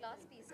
class piece.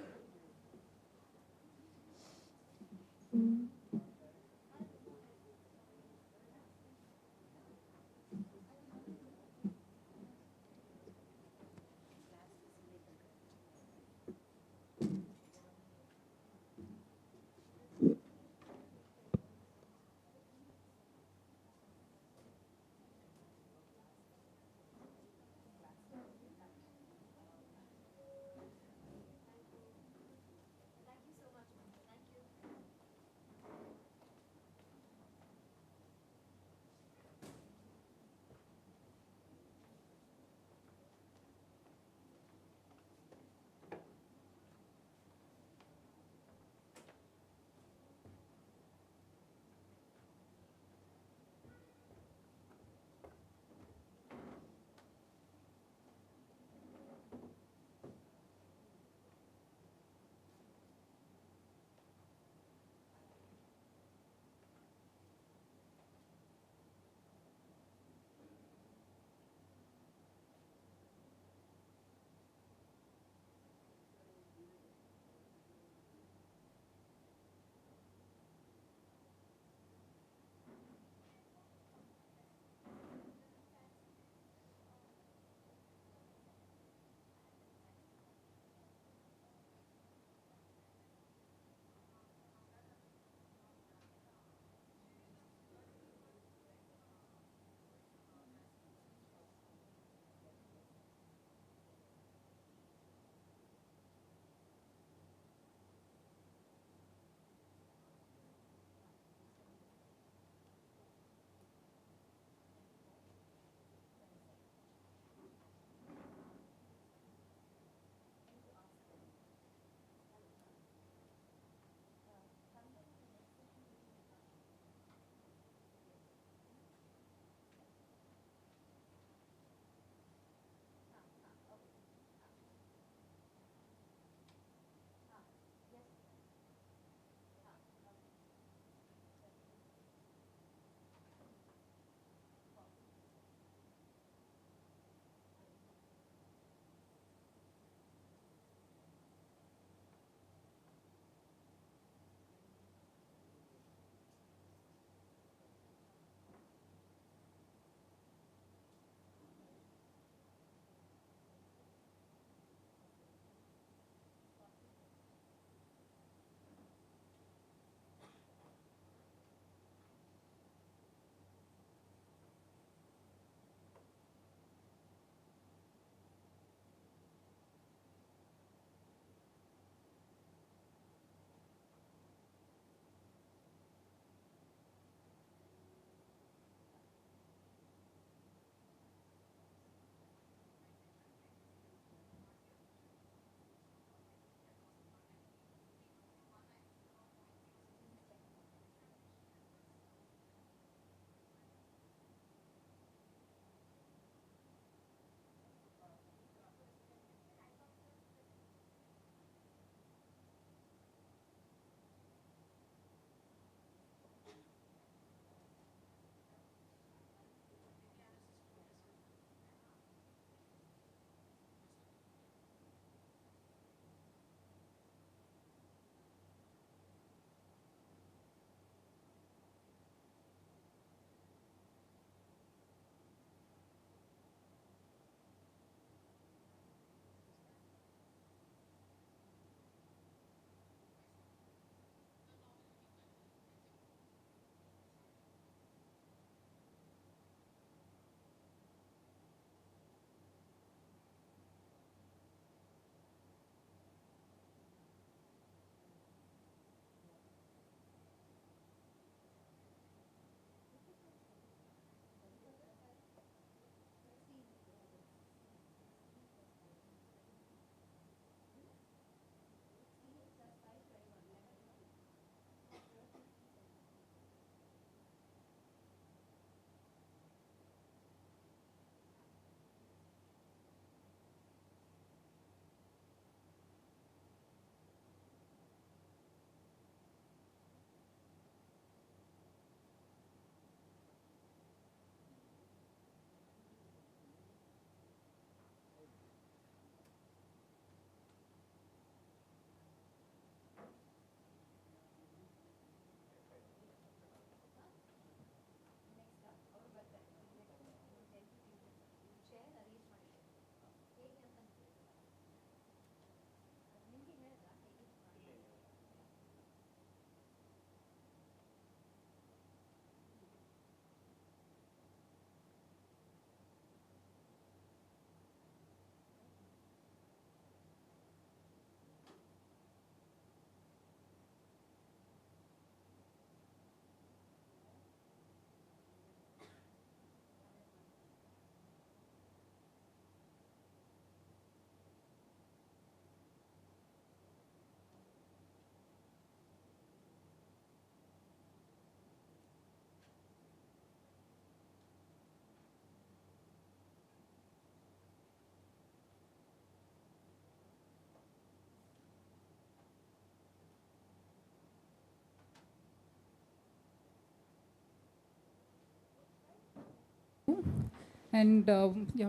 And yeah,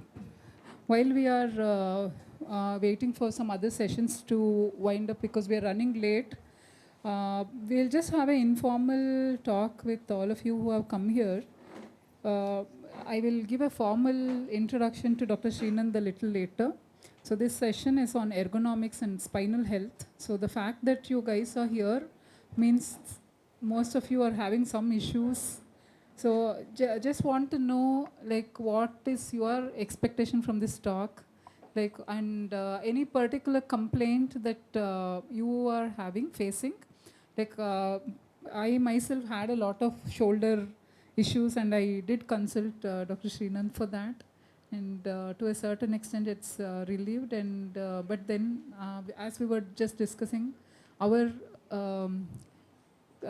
while we are waiting for some other sessions to wind up because we are running late, we'll just have an informal talk with all of you who have come here. Uh, I will give a formal introduction to Dr. Srinand a little later. So this session is on ergonomics and spinal health. So the fact that you guys are here means most of you are having some issues. So just want to know, like, what is your expectation from this talk, like, and any particular complaint that you are facing, like. I myself had a lot of shoulder issues, and I did consult Dr. Srinand for that. And to a certain extent, it's relieved. And but then, as we were just discussing, our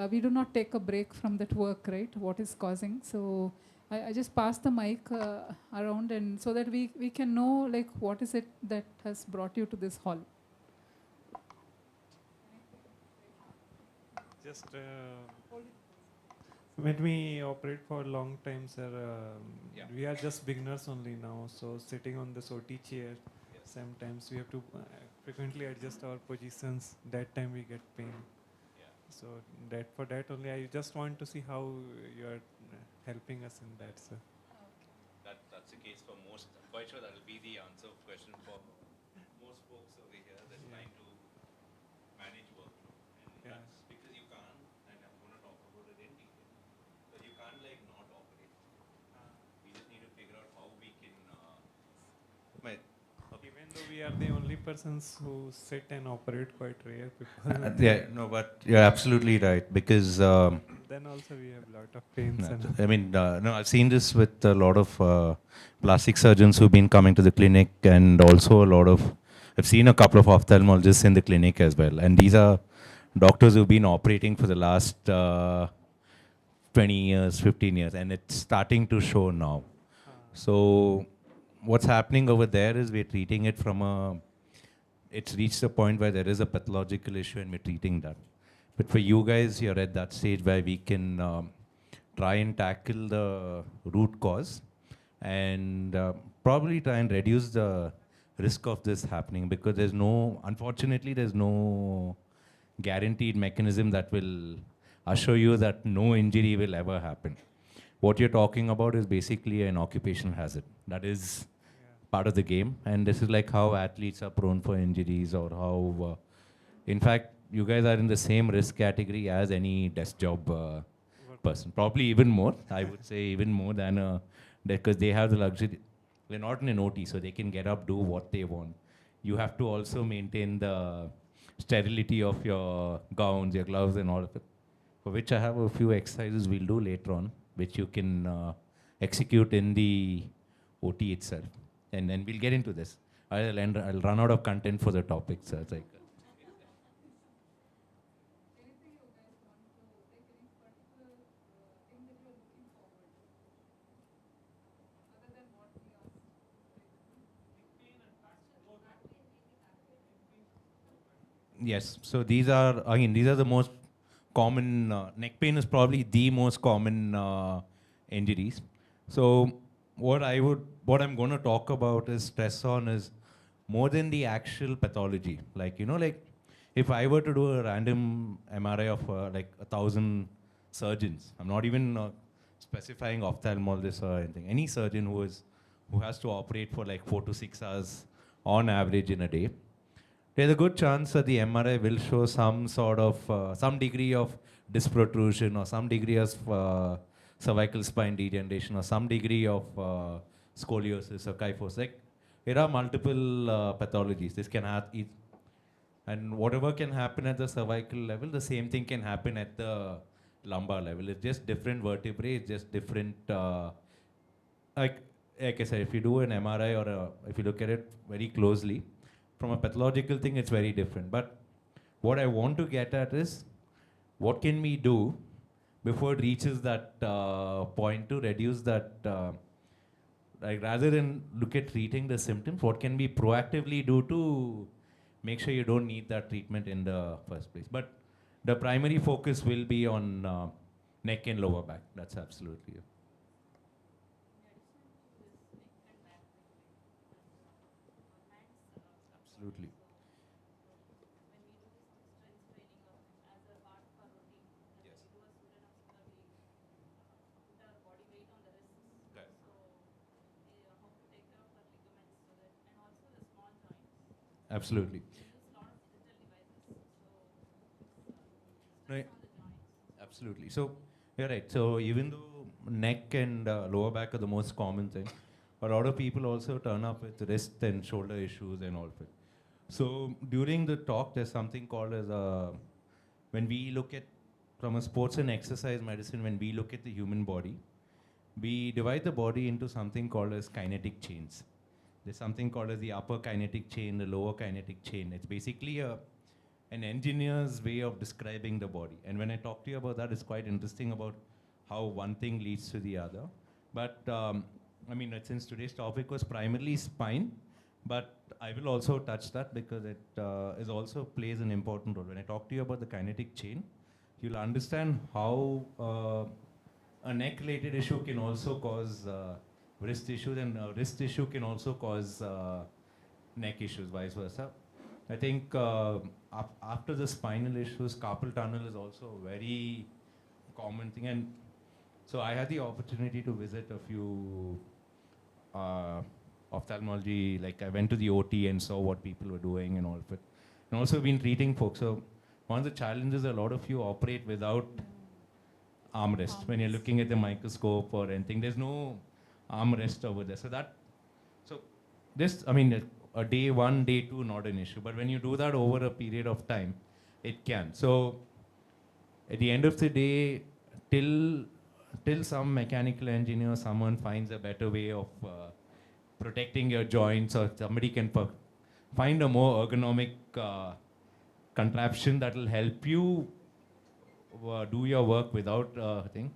we do not take a break from that work, right? What is causing? So I just pass the mic around, and so that we can know, like, what is it that has brought you to this hall. Just when we operate for a long time, sir, we are just beginners only now. So sitting on the OT chair, sometimes we have to frequently adjust our positions. That time we get pain. So for that only, I just want to see how you are helping us in that, sir. That's the case for most. I'm quite sure that will be the answer question for most folks over here that's trying to manage workflow. And that's because you can't, and I'm going to talk about it in detail, but you can't like not operate. We just need to figure out how we can. Even though we are the only persons who sit and operate, quite rare people. Yeah, no, but you're absolutely right because. Then also we have a lot of pains. I mean, no, I've seen this with a lot of plastic surgeons who've been coming to the clinic, and also a lot of. I've seen a couple of ophthalmologists in the clinic as well, and these are doctors who've been operating for the last 20 years, 15 years, and it's starting to show now. So what's happening over there is we're treating it from it's reached a point where there is a pathological issue and we're treating that. But for you guys, you're at that stage where we can try and tackle the root cause and probably try and reduce the risk of this happening, because unfortunately, there's no guaranteed mechanism that will assure you that no injury will ever happen. What you're talking about is basically an occupational hazard. That is part of the game, and this is like how athletes are prone for injuries, or how, in fact, you guys are in the same risk category as any desk job person. Probably even more, I would say, even more than because they have the luxury. They're not in an OT, so they can get up, do what they want. You have to also maintain the sterility of your gowns, your gloves, and all of it, for which I have a few exercises we'll do later on, which you can execute in the OT itself. And then we'll get into this. I'll run out of content for the topic, so it's like. Yes, so these are the most common, neck pain is probably the most common injuries. So what I'm going to talk about is stress on is more than the actual pathology. Like, like if I were to do a random MRI of like 1,000 surgeons, I'm not even specifying ophthalmologists or anything, any surgeon who has to operate for like 4 to 6 hours on average in a day, there's a good chance that the MRI will show some sort of, some degree of disc protrusion, or some degree of cervical spine degeneration, or some degree of scoliosis or kyphosis. Like, there are multiple pathologies. This can happen, and whatever can happen at the cervical level, the same thing can happen at the lumbar level. It's just different vertebrae, it's just different, like I said, if you do an MRI or if you look at it very closely, from a pathological thing, it's very different. But what I want to get at is, what can we do before it reaches that point to reduce that, like, rather than look at treating the symptoms, what can we proactively do to make sure you don't need that treatment in the first place? But the primary focus will be on neck and lower back. That's absolutely it. Absolutely. When we do this strength training as a part of our routine, and Yes. when we do a Surya Namaskar, we put our body weight on the wrists. Right. So how to take care of our ligaments so that, and also the small joints. Absolutely. We use a lot of digital devices, so it's Right. stress on the joints. Absolutely. So you're right. So even though neck and lower back are the most common thing, a lot of people also turn up with wrist and shoulder issues and all of it. So during the talk, there's something called as when we look at from a sports and exercise medicine, when we look at the human body, we divide the body into something called as kinetic chains. There's something called as the upper kinetic chain, the lower kinetic chain. It's basically an engineer's way of describing the body. And when I talk to you about that, it's quite interesting about how one thing leads to the other. But I mean, since today's topic was primarily spine, but I will also touch that because it is also plays an important role. When I talk to you about the kinetic chain, you'll understand how a neck-related issue can also cause wrist issues, and wrist issue can also cause neck issues, vice versa. I think after the spinal issues, carpal tunnel is also a very common thing. And so I had the opportunity to visit a few ophthalmology, like I went to the OT and saw what people were doing and all of it. And also been treating folks. So one of the challenges, a lot of you operate without armrest. When you're looking at the microscope or anything, there's no armrest over there. So this, I mean, a day one, day two, not an issue. But when you do that over a period of time, it can. So at the end of the day, till some mechanical engineer, someone finds a better way of protecting your joints, or somebody can find a more ergonomic contraption that will help you do your work without thing.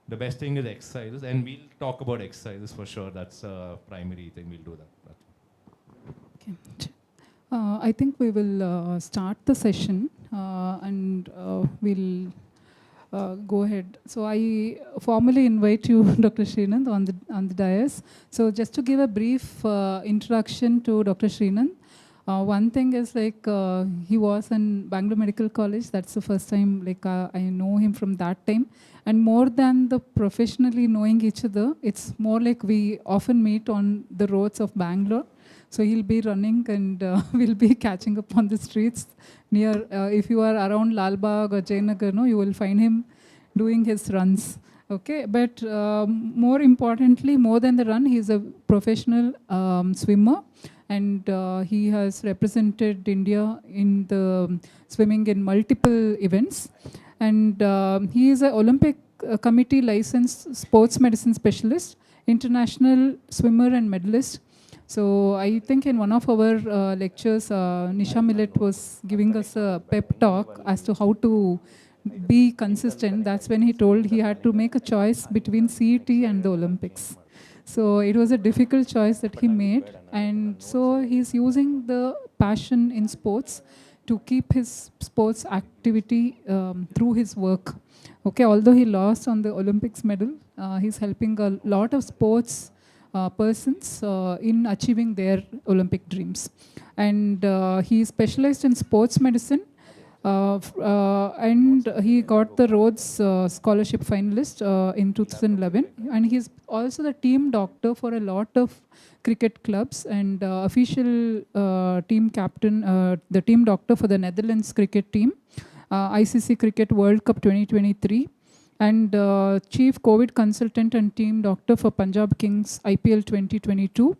The best thing is exercises, and we'll talk about exercises for sure. That's a primary thing. We'll do that. Okay. I think we will start the session and we'll go ahead. So I formally invite you, Dr. Srinand, on the dais. So just to give a brief introduction to Dr. Srinand. One thing is like he was in Bangalore Medical College. That's the first time like I know him from that time. And more than the professionally knowing each other, it's more like we often meet on the roads of Bangalore. So he'll be running and we'll be catching up on the streets near, if you are around Lalbagh or Jayanagar, no, you will find him doing his runs. Okay, but more importantly, more than the run, he's a professional swimmer, and he has represented India in the swimming in multiple events. And he is an Olympic committee licensed sports medicine specialist, international swimmer and medalist. So I think in one of our lectures, Nisha Millet was giving us a pep talk as to how to be consistent. That's when he told he had to make a choice between CET and the Olympics. So it was a difficult choice that he made. And so he's using the passion in sports to keep his sports activity through his work. Okay, although he lost on the Olympics medal, he's helping a lot of sports persons in achieving their Olympic dreams. And he specialized in sports medicine. And he got the Rhodes Scholarship finalist in 2011. And he's also the team doctor for a lot of cricket clubs and official team captain, the team doctor for the Netherlands cricket team, ICC Cricket World Cup 2023. And chief COVID consultant and team doctor for Punjab Kings IPL 2022.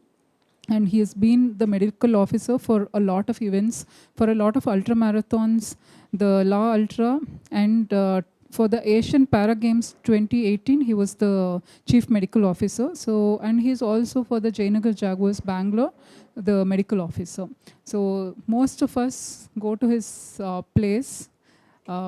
And he has been the medical officer for a lot of events, for a lot of ultra marathons, the La Ultra, and for the Asian Para Games 2018, he was the chief medical officer. So, and he's also for the Jayanagar Jaguars Bangalore, the medical officer. So most of us go to his place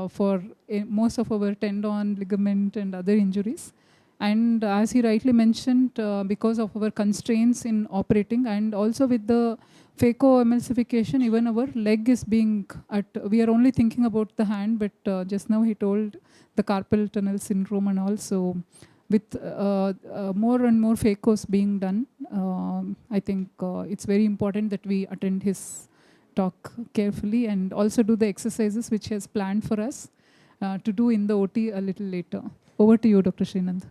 for most of our tendon, ligament, and other injuries. And as he rightly mentioned, because of our constraints in operating and also with the phacoemulsification, even our leg is being we are only thinking about the hand, but just now he told the carpal tunnel syndrome and also with more and more phacos being done, I think it's very important that we attend his talk carefully and also do the exercises which he has planned for us to do in the OT a little later. Over to you, Dr. Srinand.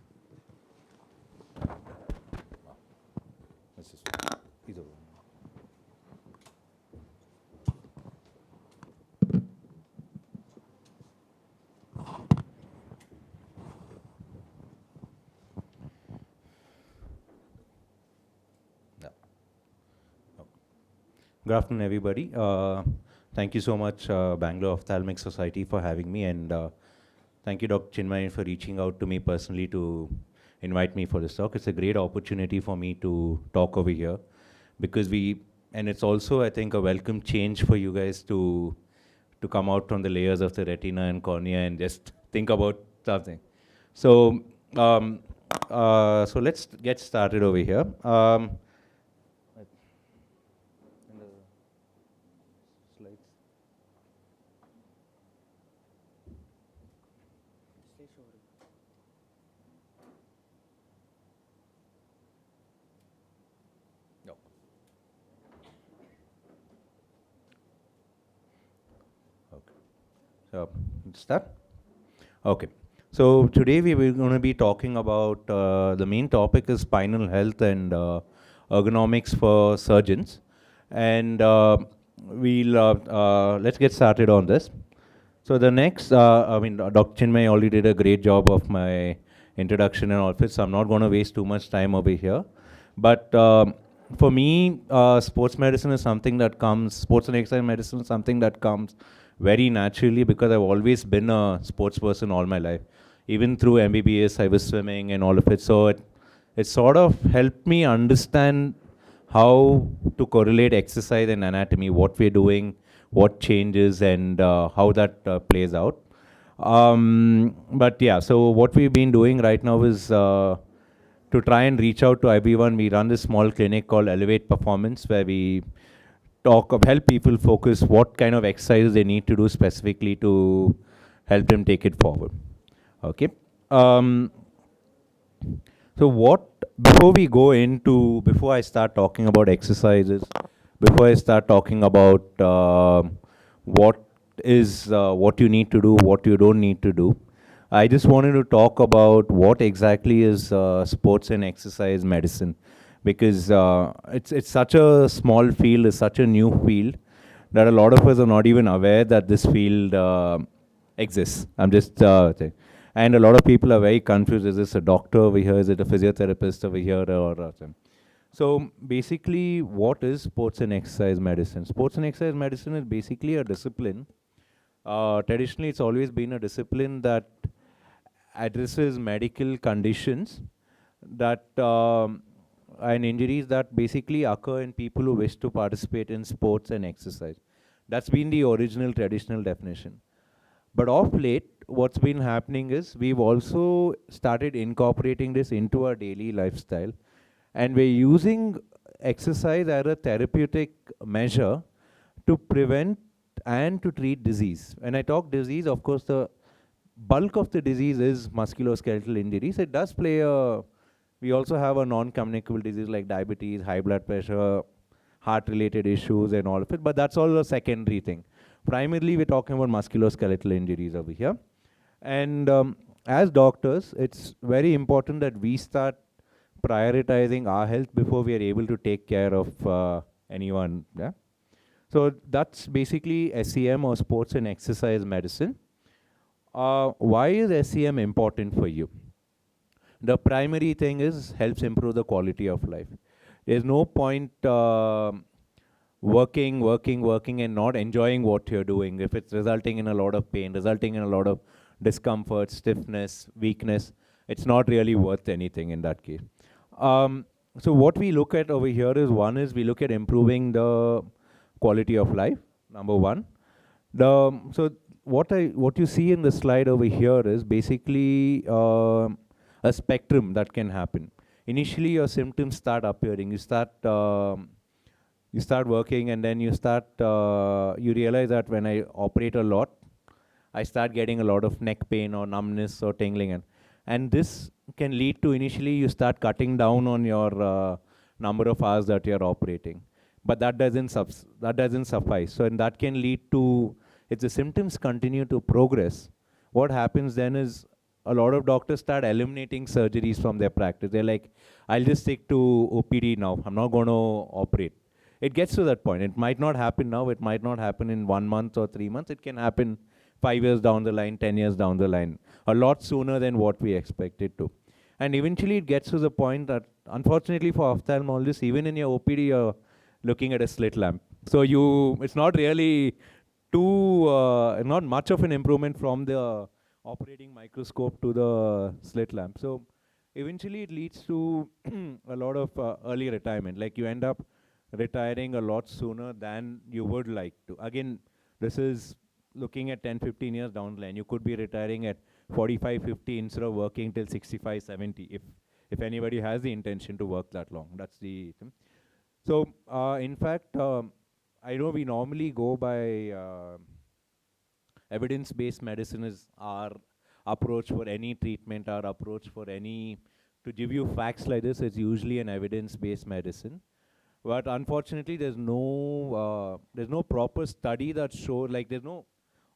Good afternoon, everybody. Thank you so much, Bangalore Ophthalmic Society, for having me, and thank you, Dr. Chinmay, for reaching out to me personally to invite me for this talk. It's a great opportunity for me to talk over here, because and it's also, I think, a welcome change for you guys to come out from the layers of the retina and cornea and just think about something. So, so let's get started over here. Start? Okay. So today we were going to be talking about, the main topic is spinal health and ergonomics for surgeons. And let's get started on this. So the next, Dr. Chinmay already did a great job of my introduction and all of it, so I'm not going to waste too much time over here. But for me, sports medicine is something that comes, sports and exercise medicine is something that comes very naturally, because I've always been a sports person all my life. Even through MBBS, I was swimming and all of it. So it sort of helped me understand how to correlate exercise and anatomy, what we're doing, what changes, and how that plays out. But yeah, so what we've been doing right now is to try and reach out to everyone. We run this small clinic called Elevate Performance, where we help people focus what kind of exercises they need to do specifically to help them take it forward. Okay. So before I start talking about exercises, before I start talking about what you need to do, what you don't need to do, I just wanted to talk about what exactly is sports and exercise medicine, because it's such a small field, it's such a new field, that a lot of us are not even aware that this field exists. I'm just saying. And a lot of people are very confused. Is this a doctor over here? Is it a physiotherapist over here? So basically, what is sports and exercise medicine? Sports and exercise medicine is basically a discipline. Traditionally, it's always been a discipline that addresses medical conditions that and injuries that basically occur in people who wish to participate in sports and exercise. That's been the original traditional definition. But of late, what's been happening is we've also started incorporating this into our daily lifestyle, and we're using exercise as a therapeutic measure to prevent and to treat disease. When I talk disease, of course, the bulk of the disease is musculoskeletal injuries. It does play we also have a non-communicable disease like diabetes, high blood pressure, heart-related issues and all of it, but that's all a secondary thing. Primarily, we're talking about musculoskeletal injuries over here. And as doctors, it's very important that we start prioritizing our health before we are able to take care of anyone. Yeah? So that's basically SEM, or sports and exercise medicine. Why is SEM important for you? The primary thing is helps improve the quality of life. There's no point working and not enjoying what you're doing. If it's resulting in a lot of pain, resulting in a lot of discomfort, stiffness, weakness, it's not really worth anything in that case. So what we look at over here is, one is we look at improving the quality of life, number one. So what you see in the slide over here is basically a spectrum that can happen. Initially, your symptoms start appearing. You start working, and then you realize that when I operate a lot, I start getting a lot of neck pain or numbness or tingling. And this can lead to, initially, you start cutting down on your number of hours that you're operating. but that doesn't suffice. So, and that can lead to, if the symptoms continue to progress, what happens then is a lot of doctors start eliminating surgeries from their practice. They're like, I'll just stick to OPD now. I'm not going to operate. It gets to that point. It might not happen now. It might not happen in 1 month or 3 months. It can happen 5 years down the line, 10 years down the line, a lot sooner than what we expected to. And eventually it gets to the point that, unfortunately for ophthalmologists, even in your OPD, you're looking at a slit lamp. So it's not really not much of an improvement from the operating microscope to the slit lamp. So eventually it leads to a lot of early retirement. Like you end up retiring a lot sooner than you would like to. Again, this is looking at 10, 15 years down the line. You could be retiring at 45, 50 instead of working till 65, 70, if anybody has the intention to work that long. That's the thing. So, in fact, I know we normally go by evidence-based medicine is our approach for any treatment, our approach for any, to give you facts like this, it's usually an evidence-based medicine. But unfortunately, there's no proper study that shows, like there's no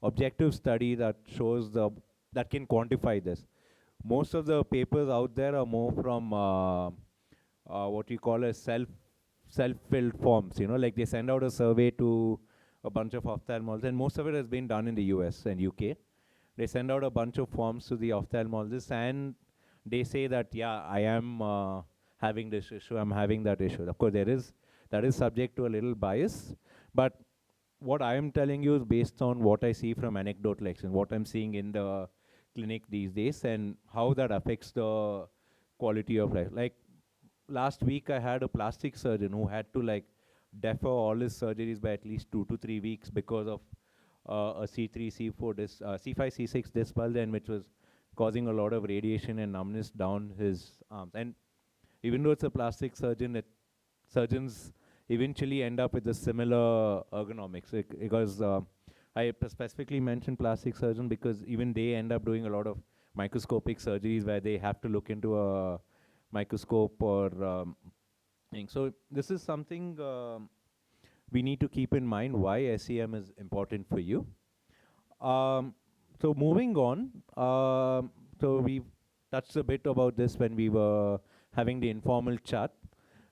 objective study that shows that can quantify this. Most of the papers out there are more from what we call as self-filled forms. You know, like they send out a survey to a bunch of ophthalmologists, and most of it has been done in the US and UK. They send out a bunch of forms to the ophthalmologists, and they say that, yeah, I am having this issue, I'm having that issue. Of course, that is subject to a little bias, but what I am telling you is based on what I see from anecdotal experience, what I'm seeing in the clinic these days, and how that affects the quality of life. Like last week, I had a plastic surgeon who had to like defer all his surgeries by at least 2 to 3 weeks because of a C3, C4, C5, C6 disc bulge, and which was causing a lot of radiation and numbness down his arms. And even though it's a plastic surgeon, surgeons eventually end up with a similar ergonomics, because I specifically mentioned plastic surgeon because even they end up doing a lot of microscopic surgeries where they have to look into a microscope or thing. So this is something we need to keep in mind why SEM is important for you. So moving on, so we touched a bit about this when we were having the informal chat.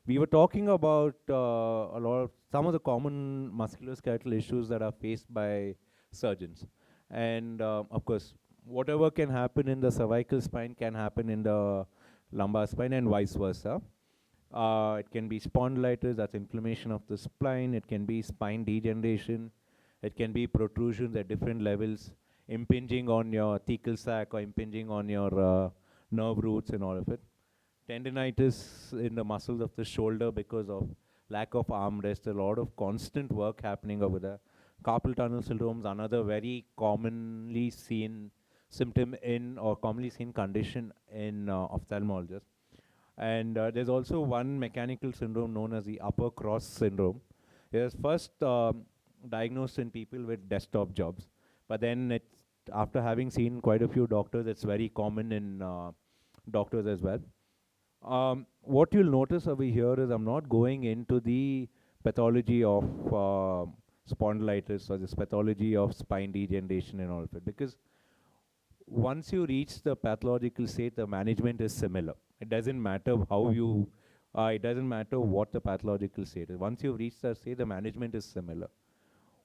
We were talking about some of the common musculoskeletal issues that are faced by surgeons. And of course, whatever can happen in the cervical spine can happen in the lumbar spine and vice versa. It can be spondylitis, that's inflammation of the spine. It can be spine degeneration. It can be protrusions at different levels, impinging on your thecal sac or impinging on your nerve roots and all of it. Tendinitis in the muscles of the shoulder because of lack of arm rest, a lot of constant work happening over there. Carpal tunnel syndrome is another very commonly seen symptom in, or commonly seen condition in ophthalmologists. And there's also one mechanical syndrome known as the upper cross syndrome. It was first diagnosed in people with desktop jobs, but then after having seen quite a few doctors, it's very common in doctors as well. What you'll notice over here is I'm not going into the pathology of spondylitis or this pathology of spine degeneration and all of it, because once you reach the pathological state, the management is similar. It doesn't matter how you, it doesn't matter what the pathological state is. Once you've reached that state, the management is similar.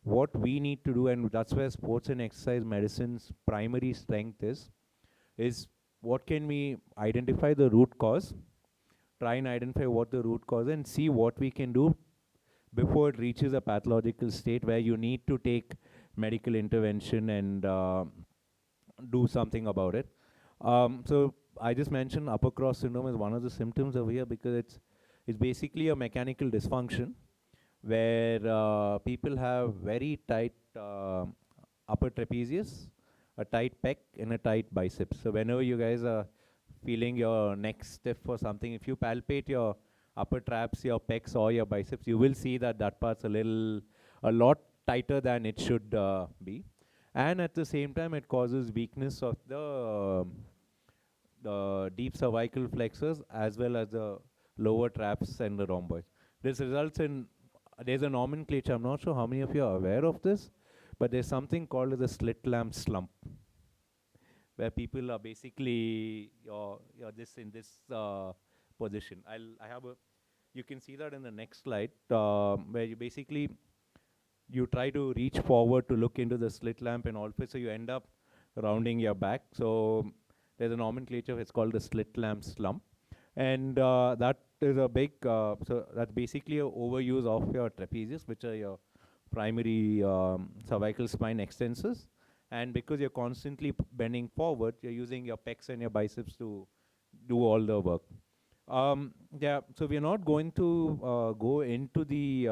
What we need to do, and that's where sports and exercise medicine's primary strength is what can we identify the root cause, try and identify what the root cause is, and see what we can do before it reaches a pathological state where you need to take medical intervention and do something about it. So I just mentioned upper cross syndrome is one of the symptoms over here because it's basically a mechanical dysfunction where people have very tight upper trapezius, a tight pec, and a tight biceps. So whenever you guys are feeling your neck stiff or something, if you palpate your upper traps, your pecs, or your biceps, you will see that that part's a lot tighter than it should be. And at the same time, it causes weakness of the deep cervical flexors as well as the lower traps and the rhomboids. This results in there's a nomenclature. I'm not sure how many of you are aware of this, but there's something called the slit lamp slump, where people are basically you're this in this position. I have a, you can see that in the next slide, where you basically you try to reach forward to look into the slit lamp and all, so you end up rounding your back. So there's a nomenclature, it's called the slit lamp slump. And that is a big, so that's basically an overuse of your trapezius, which are your primary cervical spine extensors. And because you're constantly bending forward, you're using your pecs and your biceps to do all the work. Yeah, so we're not going to go into the,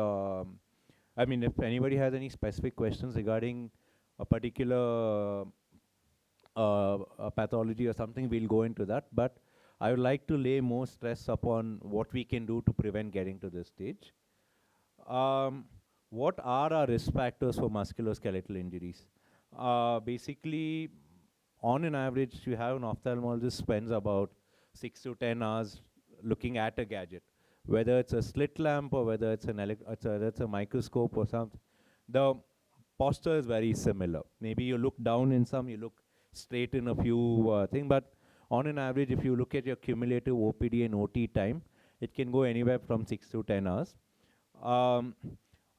I mean, if anybody has any specific questions regarding a particular pathology or something, we'll go into that. But I would like to lay more stress upon what we can do to prevent getting to this stage. What are our risk factors for musculoskeletal injuries? Basically, on an average, you have an ophthalmologist spends about 6 to 10 hours looking at a gadget, whether it's a slit lamp or whether it's it's a microscope or something. The posture is very similar. Maybe you look down in some, you look straight in a few things, but on an average, if you look at your cumulative OPD and OT time, it can go anywhere from 6 to 10 hours.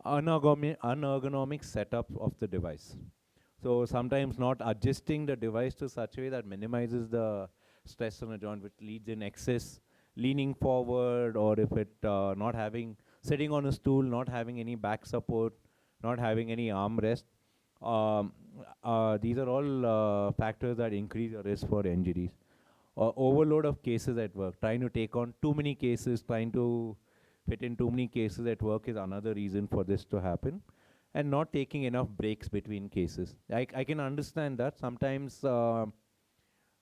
Unergonomic setup of the device. So sometimes not adjusting the device to such a way that minimizes the stress on the joint, which leads in excess leaning forward, or if it not having, sitting on a stool, not having any back support, not having any arm rest. These are all factors that increase your risk for injuries. Overload of cases at work, trying to take on too many cases, trying to fit in too many cases at work is another reason for this to happen. And not taking enough breaks between cases. I can understand that. Sometimes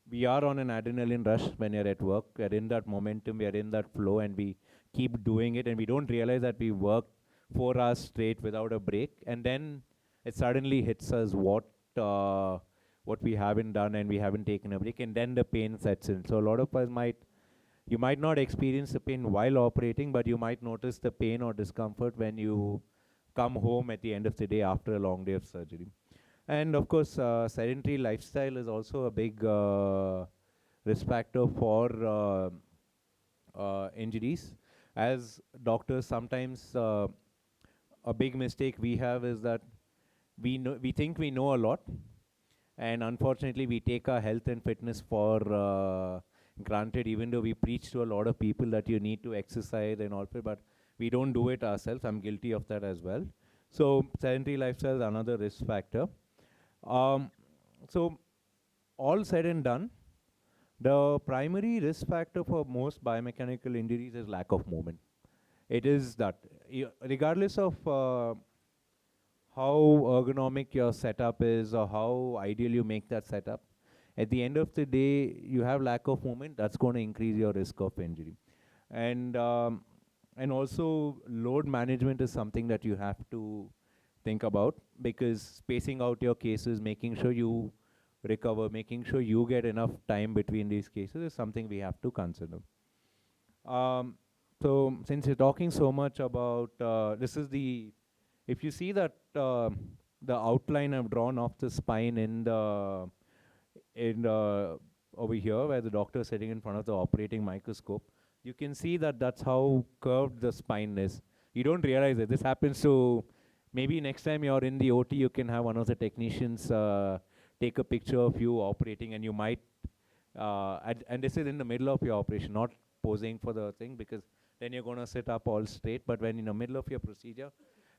we are on an adrenaline rush when you're at work. We're in that momentum, we're in that flow, and we keep doing it, and we don't realize that we worked 4 hours straight without a break, and then it suddenly hits us what we haven't done, and we haven't taken a break, and then the pain sets in. So a lot of us you might not experience the pain while operating, but you might notice the pain or discomfort when you come home at the end of the day after a long day of surgery. And of course, sedentary lifestyle is also a big risk factor for injuries. As doctors, sometimes a big mistake we have is that we think we know a lot, and unfortunately we take our health and fitness for granted, even though we preach to a lot of people that you need to exercise and all, but we don't do it ourselves. I'm guilty of that as well. So sedentary lifestyle is another risk factor. So all said and done, the primary risk factor for most biomechanical injuries is lack of movement. It is that, regardless of how ergonomic your setup is or how ideal you make that setup, at the end of the day, you have lack of movement, that's going to increase your risk of injury. And also load management is something that you have to think about, because spacing out your cases, making sure you recover, making sure you get enough time between these cases is something we have to consider. So since you're talking so much about, this is the, if you see that the outline I've drawn of the spine in the over here, where the doctor is sitting in front of the operating microscope, you can see that that's how curved the spine is. You don't realize it. This happens to, maybe next time you're in the OT, you can have one of the technicians take a picture of you operating, and you might, and this is in the middle of your operation, not posing for the thing, because then you're going to sit up all straight. But when in the middle of your procedure,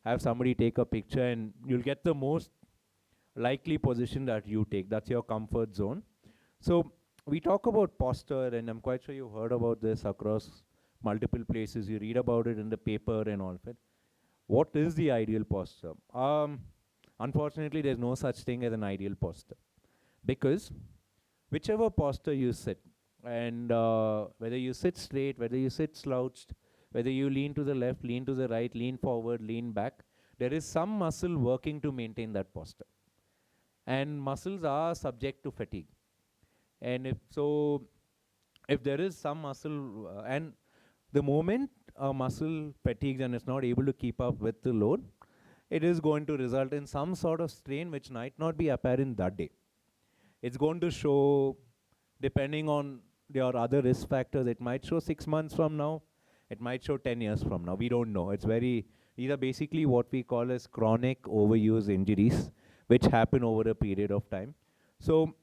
have somebody take a picture, and you'll get the most likely position that you take. That's your comfort zone. So we talk about posture, and I'm quite sure you've heard about this across multiple places. You read about it in the paper and all of it. What is the ideal posture? Unfortunately, there's no such thing as an ideal posture, because whichever posture you sit, and whether you sit straight, whether you sit slouched, whether you lean to the left, lean to the right, lean forward, lean back, there is some muscle working to maintain that posture. And muscles are subject to fatigue. And if there is some muscle, and The moment a muscle fatigues and is not able to keep up with the load, it is going to result in some sort of strain which might not be apparent that day. It's going to show, depending on your other risk factors, it might show 6 months from now, it might show 10 years from now. We don't know. These are basically what we call as chronic overuse injuries, which happen over a period of time. So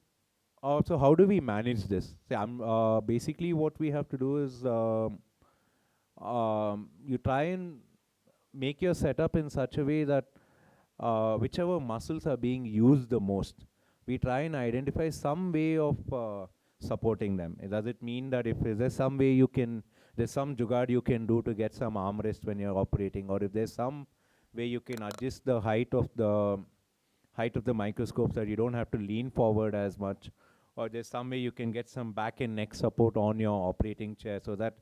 how do we manage this? Basically what we have to do is you try and make your setup in such a way that whichever muscles are being used the most, we try and identify some way of supporting them. Does it mean that if there's some way there's some jugaad you can do to get some armrest when you're operating, or if there's some way you can adjust the height of the microscope so that you don't have to lean forward as much, or there's some way you can get some back and neck support on your operating chair so that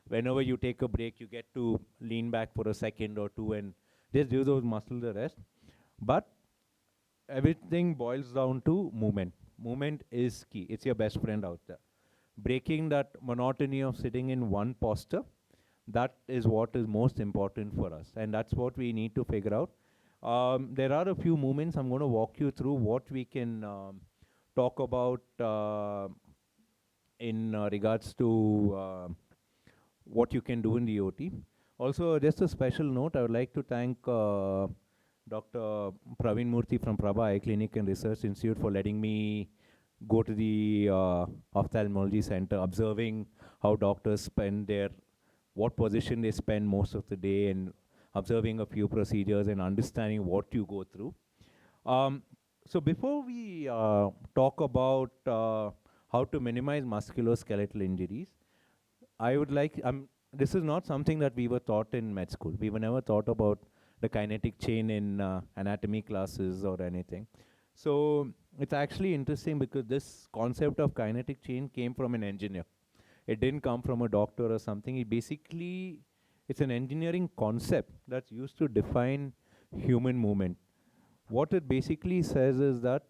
whenever you take a break, you get to lean back for a second or two and just give those muscles a rest. But everything boils down to movement. Movement is key. It's your best friend out there. Breaking that monotony of sitting in one posture, that is what is most important for us. And that's what we need to figure out. There are a few movements. I'm going to walk you through what we can talk about in regards to what you can do in the OT. Also, just a special note, I would like to thank Dr. Praveen Murthy from Prabha Eye Clinic and Research Institute for letting me go to the ophthalmology center, observing how doctors spend what position they spend most of the day, and observing a few procedures and understanding what you go through. So before we talk about how to minimize musculoskeletal injuries, I would like, this is not something that we were taught in med school. We were never taught about the kinetic chain in anatomy classes or anything. So it's actually interesting because this concept of kinetic chain came from an engineer. It didn't come from a doctor or something. It's an engineering concept that's used to define human movement. What it basically says is that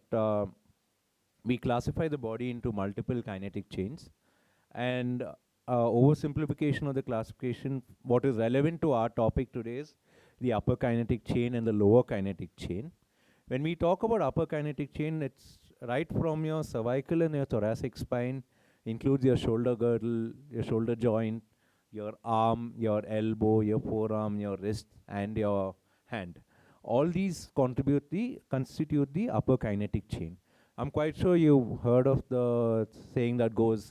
we classify the body into multiple kinetic chains, and oversimplification of the classification, what is relevant to our topic today is the upper kinetic chain and the lower kinetic chain. When we talk about upper kinetic chain, it's right from your cervical and your thoracic spine, includes your shoulder girdle, your shoulder joint, your arm, your elbow, your forearm, your wrist, and your hand. All these constitute the upper kinetic chain. I'm quite sure you've heard of the saying that goes,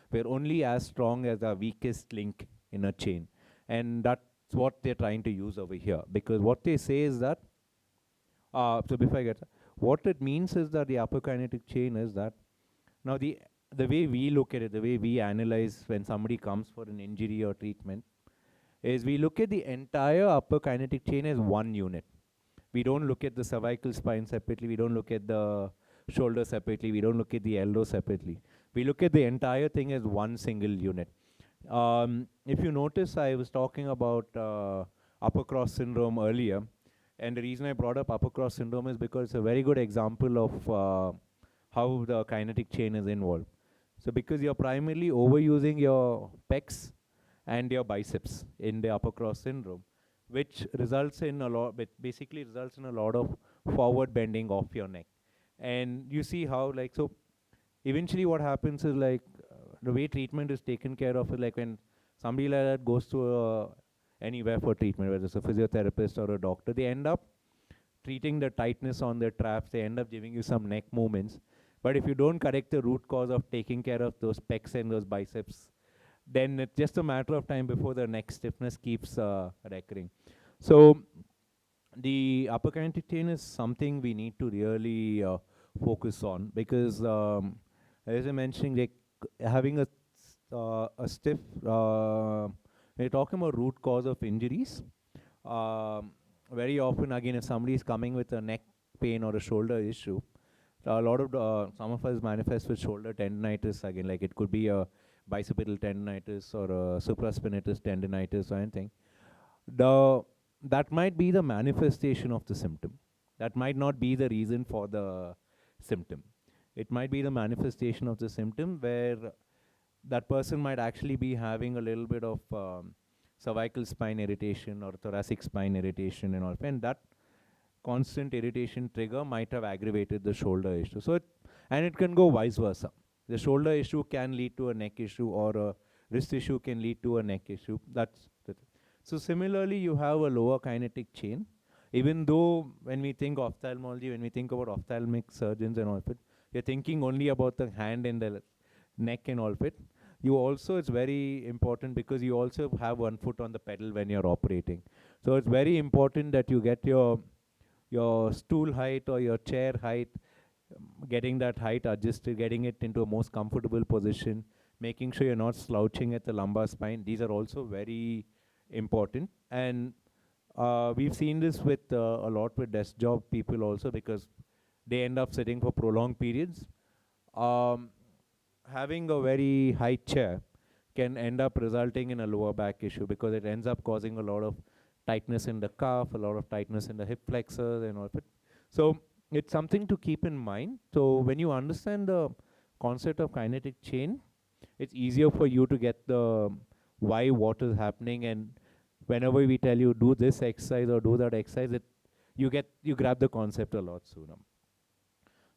we're only as strong as our weakest link in a chain. And that's what they're trying to use over here. Because what they say is that, so before I get what it means is that the upper kinetic chain is that, now the way we look at it, the way we analyze when somebody comes for an injury or treatment, is we look at the entire upper kinetic chain as one unit. We don't look at the cervical spine separately, we don't look at the shoulder separately, we don't look at the elbow separately. We look at the entire thing as one single unit. If you notice, I was talking about upper cross syndrome earlier, and the reason I brought up upper cross syndrome is because it's a very good example of how the kinetic chain is involved. So because you're primarily overusing your pecs and your biceps in the upper cross syndrome, which results in a lot, basically results in a lot of forward bending of your neck. And you see how, like, so eventually what happens is, like, the way treatment is taken care of is like when somebody like that goes to anywhere for treatment, whether it's a physiotherapist or a doctor, they end up treating the tightness on their traps, they end up giving you some neck movements. But if you don't correct the root cause of taking care of those pecs and those biceps, then it's just a matter of time before the neck stiffness keeps recurring. So the upper kinetic chain is something we need to really focus on, because as I mentioned, like having a stiff, when you're talking about root cause of injuries, very often, again, if somebody is coming with a neck pain or a shoulder issue, a lot of some of us manifest with shoulder tendinitis. Again, like it could be a bicipital tendinitis or a supraspinatus tendinitis or anything. That might be the manifestation of the symptom. That might not be the reason for the symptom. It might be the manifestation of the symptom where that person might actually be having a little bit of cervical spine irritation or thoracic spine irritation and all, and that constant irritation trigger might have aggravated the shoulder issue. So, and it can go vice versa. The shoulder issue can lead to a neck issue, or a wrist issue can lead to a neck issue. That's the so similarly, you have a lower kinetic chain. Even though when we think ophthalmology, when we think about ophthalmic surgeons and all of it, you're thinking only about the hand and the neck and all of it. You also, it's very important because you also have one foot on the pedal when you're operating. So it's very important that you get your stool height or your chair height, getting that height adjusted, getting it into a most comfortable position, making sure you're not slouching at the lumbar spine. These are also very important. And we've seen this with a lot with desk job people also, because they end up sitting for prolonged periods. Having a very high chair can end up resulting in a lower back issue, because it ends up causing a lot of tightness in the calf, a lot of tightness in the hip flexors and all of it. So it's something to keep in mind. So when you understand the concept of kinetic chain, it's easier for you to get the why, what is happening, and whenever we tell you do this exercise or do that exercise, you grab the concept a lot sooner.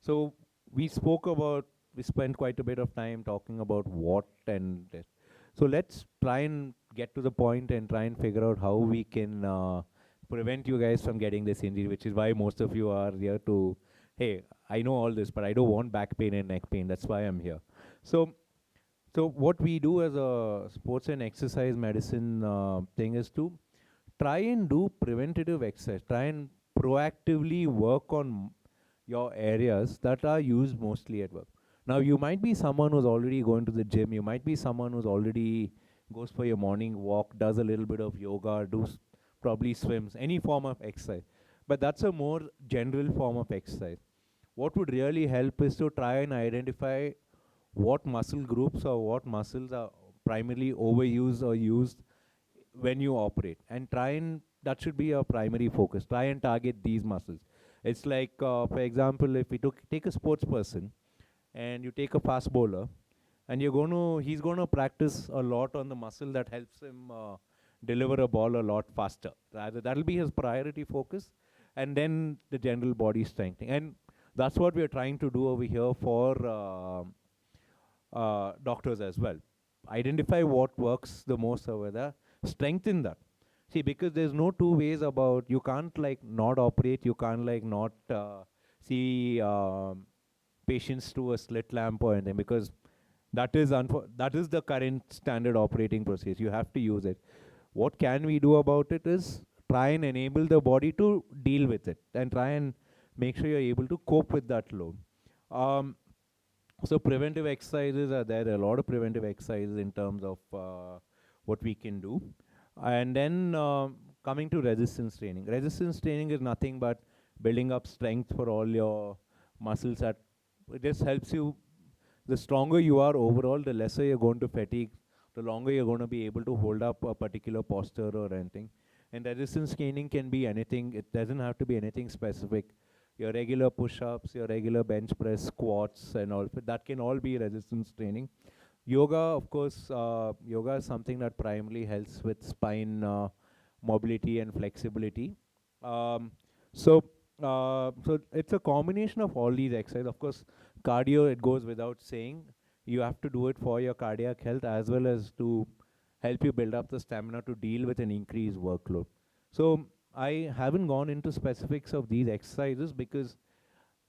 So we spent quite a bit of time talking about what and this. So let's try and get to the point and try and figure out how we can prevent you guys from getting this injury, which is why most of you are here to, hey, I know all this, but I don't want back pain and neck pain. That's why I'm here. So what we do as a sports and exercise medicine thing is to try and do preventative exercise, try and proactively work on your areas that are used mostly at work. Now, you might be someone who's already going to the gym, you might be someone who's already goes for your morning walk, does a little bit of yoga, probably swims, any form of exercise. But that's a more general form of exercise. What would really help is to try and identify what muscle groups or what muscles are primarily overused or used when you operate, and that should be your primary focus. Try and target these muscles. It's like, for example, if we take a sports person and you take a fast bowler, and he's going to practice a lot on the muscle that helps him deliver a ball a lot faster. Rather, that'll be his priority focus, and then the general body strengthening. And that's what we're trying to do over here for doctors as well. Identify what works the most over there, strengthen that. See, because there's no two ways about, you can't like not operate, you can't like not see patients to a slit lamp or anything, because that is the current standard operating procedure. You have to use it. What can we do about it is try and enable the body to deal with it, and try and make sure you're able to cope with that load. So preventive exercises are there. There are a lot of preventive exercises in terms of what we can do. And then coming to resistance training. Resistance training is nothing but building up strength for all your muscles. It just helps you. The stronger you are overall, the lesser you're going to fatigue, the longer you're going to be able to hold up a particular posture or anything. And resistance training can be anything. It doesn't have to be anything specific. Your regular push-ups, your regular bench press, squats, and all that can all be resistance training. Yoga, of course, yoga is something that primarily helps with spine mobility and flexibility. So it's a combination of all these exercises. Of course, cardio, it goes without saying. You have to do it for your cardiac health as well as to help you build up the stamina to deal with an increased workload. So I haven't gone into specifics of these exercises because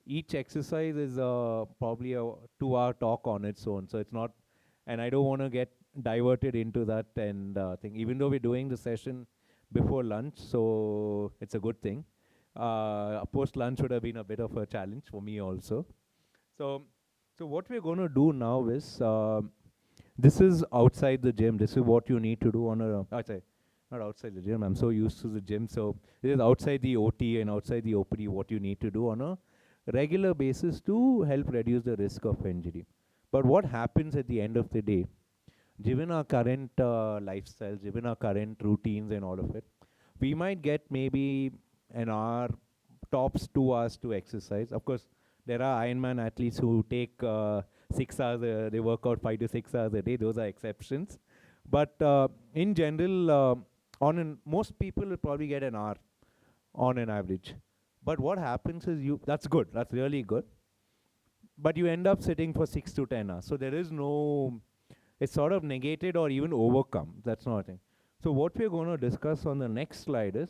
each exercise is probably a 2-hour talk on its own. So it's not, and I don't want to get diverted into that and thing, even though we're doing the session before lunch, so it's a good thing. Post lunch would have been a bit of a challenge for me also. So what we're going to do now is, this is outside the gym. This is what you need to do on not outside the gym. I'm so used to the gym. So this is outside the OT and outside the OPD, what you need to do on a regular basis to help reduce the risk of injury. But what happens at the end of the day, given our current lifestyles, given our current routines and all of it, we might get maybe an hour, tops 2 hours to exercise. Of course, there are Ironman athletes who take 6 hours, they work out 5 to 6 hours a day. Those are exceptions. But in general, most people will probably get an hour on an average. But what happens is that's good, that's really good. But you end up sitting for 6 to 10 hours. So there is no, it's sort of negated or even overcome. That's not a thing. So what we're going to discuss on the next slide is,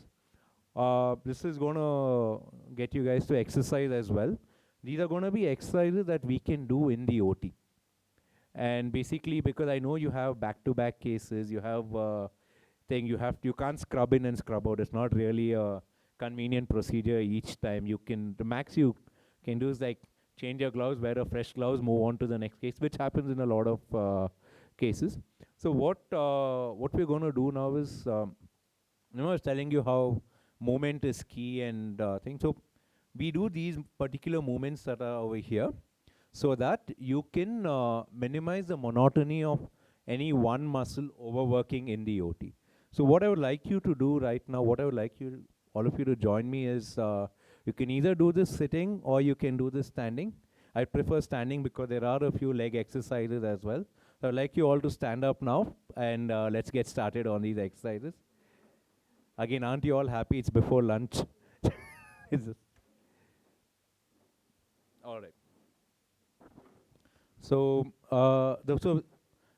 this is going to get you guys to exercise as well. These are going to be exercises that we can do in the OT. And basically, because I know you have back-to-back cases, you have thing, you can't scrub in and scrub out. It's not really a convenient procedure each time. The max you can do is like change your gloves, wear a fresh gloves, move on to the next case, which happens in a lot of cases. So what we're going to do now is, I was telling you how movement is key and things. So we do these particular movements that are over here, so that you can minimize the monotony of any one muscle overworking in the OT. So what I would like you to do right now, what I would like all of you to join me is, you can either do this sitting or you can do this standing. I prefer standing because there are a few leg exercises as well. So I'd like you all to stand up now and let's get started on these exercises. Again, aren't you all happy it's before lunch? All right. So,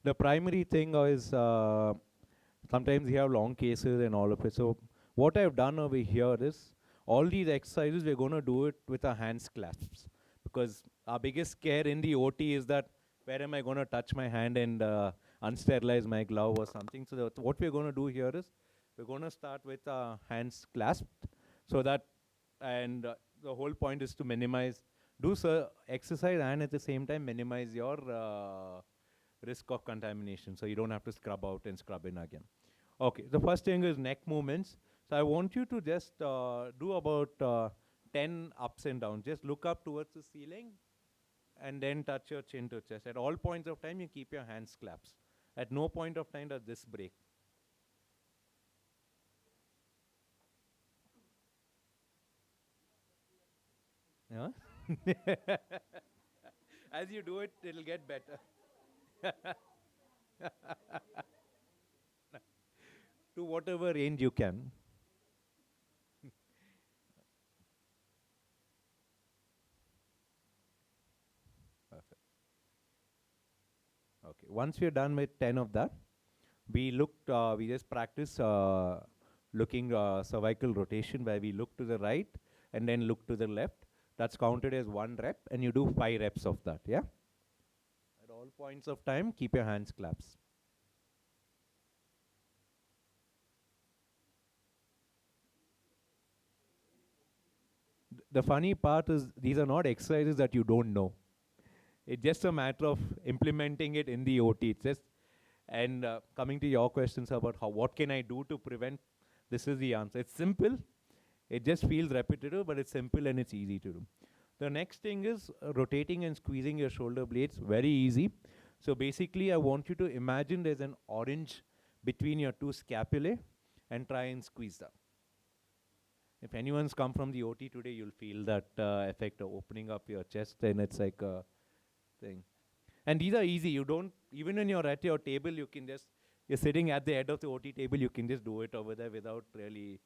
the primary thing is, sometimes you have long cases and all of it. So what I've done over here is, all these exercises, we're going to do it with our hands clasped. Because our biggest scare in the OT is that, where am I going to touch my hand and unsterilize my glove or something? So what we're going to do here is, we're going to start with our hands clasped. So that, and the whole point is to minimize, exercise and at the same time minimize your risk of contamination, so you don't have to scrub out and scrub in again. Okay, the first thing is neck movements. So I want you to just do about 10 ups and downs. Just look up towards the ceiling and then touch your chin to chest. At all points of time, you keep your hands clasped. At no point of time does this break. Yeah? As you do it, it'll get better. To whatever range you can. Perfect. Okay, once we're done with 10 of that, we just practice looking cervical rotation, where we look to the right and then look to the left. That's counted as 1 rep, and you do 5 reps of that, yeah? At all points of time, keep your hands clasped. The funny part is, these are not exercises that you don't know. It's just a matter of implementing it in the OT. It's just, and coming to your questions about what can I do to prevent, this is the answer. It's simple. It just feels repetitive, but it's simple and it's easy to do. The next thing is rotating and squeezing your shoulder blades. Very easy. So basically, I want you to imagine there's an orange between your two scapulae and try and squeeze that. If anyone's come from the OT today, you'll feel that effect of opening up your chest, and it's like a thing. And these are easy. You don't, even when you're at your table, you can just, you're sitting at the head of the OT table, you can just do it over there without really.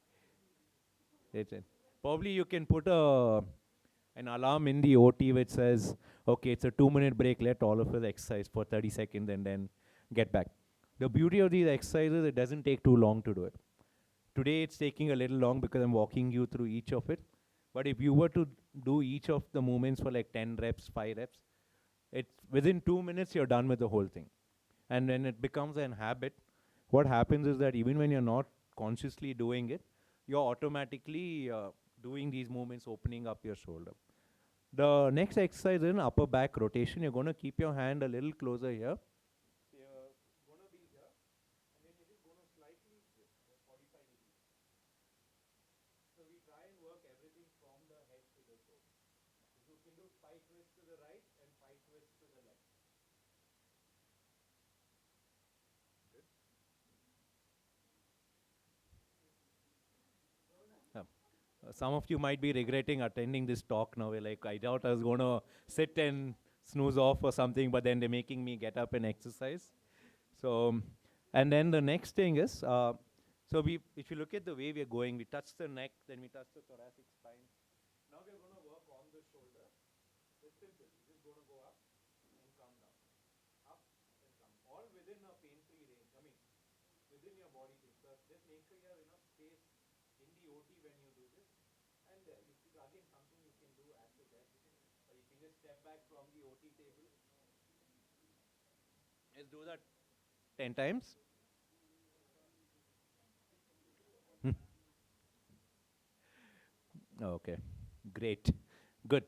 Probably you can put an alarm in the OT which says, okay, it's a 2-minute break, let all of us exercise for 30 seconds and then get back. The beauty of these exercises, it doesn't take too long to do it. Today it's taking a little long because I'm walking you through each of it. But if you were to do each of the movements for like 10 reps, 5 reps, it's within 2 minutes you're done with the whole thing. And when it becomes an habit, what happens is that even when you're not consciously doing it, you're automatically doing these movements, opening up your shoulder. The next exercise is an upper back rotation. You're going to keep your hand a little closer here. So you're going to be here, and then you're just going to slightly twist, 45 degrees. So we try and work everything from the head to the toe. So you can do 5 twists to the right and 5 twists to the left. Some of you might be regretting attending this talk now. Like, I doubt I was going to sit and snooze off or something, but then they're making me get up and exercise. So, and then the next thing is, so if you look at the way we are going, we touch the neck, then we touch the thoracic spine. Now we're going to work on the shoulder. It's simple. We're just going to go up and come down. Up and come. All within a pain-free range. I mean, within your body thing. So just make sure you have enough space in the OT when you do this. And this is again something you can do at the desk. Or you can just step back from the OT table. Let's do that 10 times. Okay, great, good.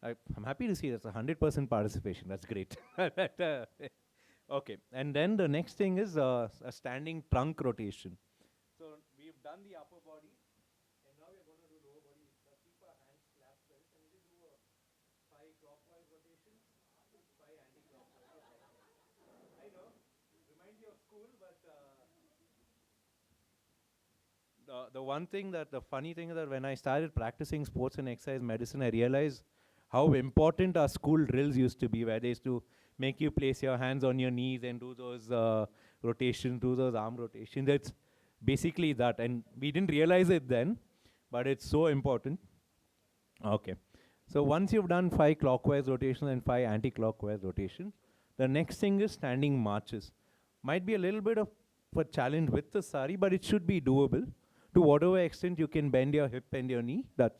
I'm happy to see that's 100% participation. That's great. Okay, and then the next thing is a standing trunk rotation. So we've done the upper body, and now we're going to do lower body. Let's keep our hands clasped like this, and we just do a 5 clockwise rotations, 5 anti-clockwise. I know, reminds you of school, but the one thing that, the funny thing is that when I started practicing sports and exercise medicine, I realized how important our school drills used to be, where they used to make you place your hands on your knees and do those rotations, do those arm rotations. It's basically that, and we didn't realize it then, but it's so important. Okay, so once you've done 5 clockwise rotations and 5 anti-clockwise rotations, the next thing is standing marches. Might be a little bit of a challenge with the sari, but it should be doable. To whatever extent you can bend your hip and your knee, that's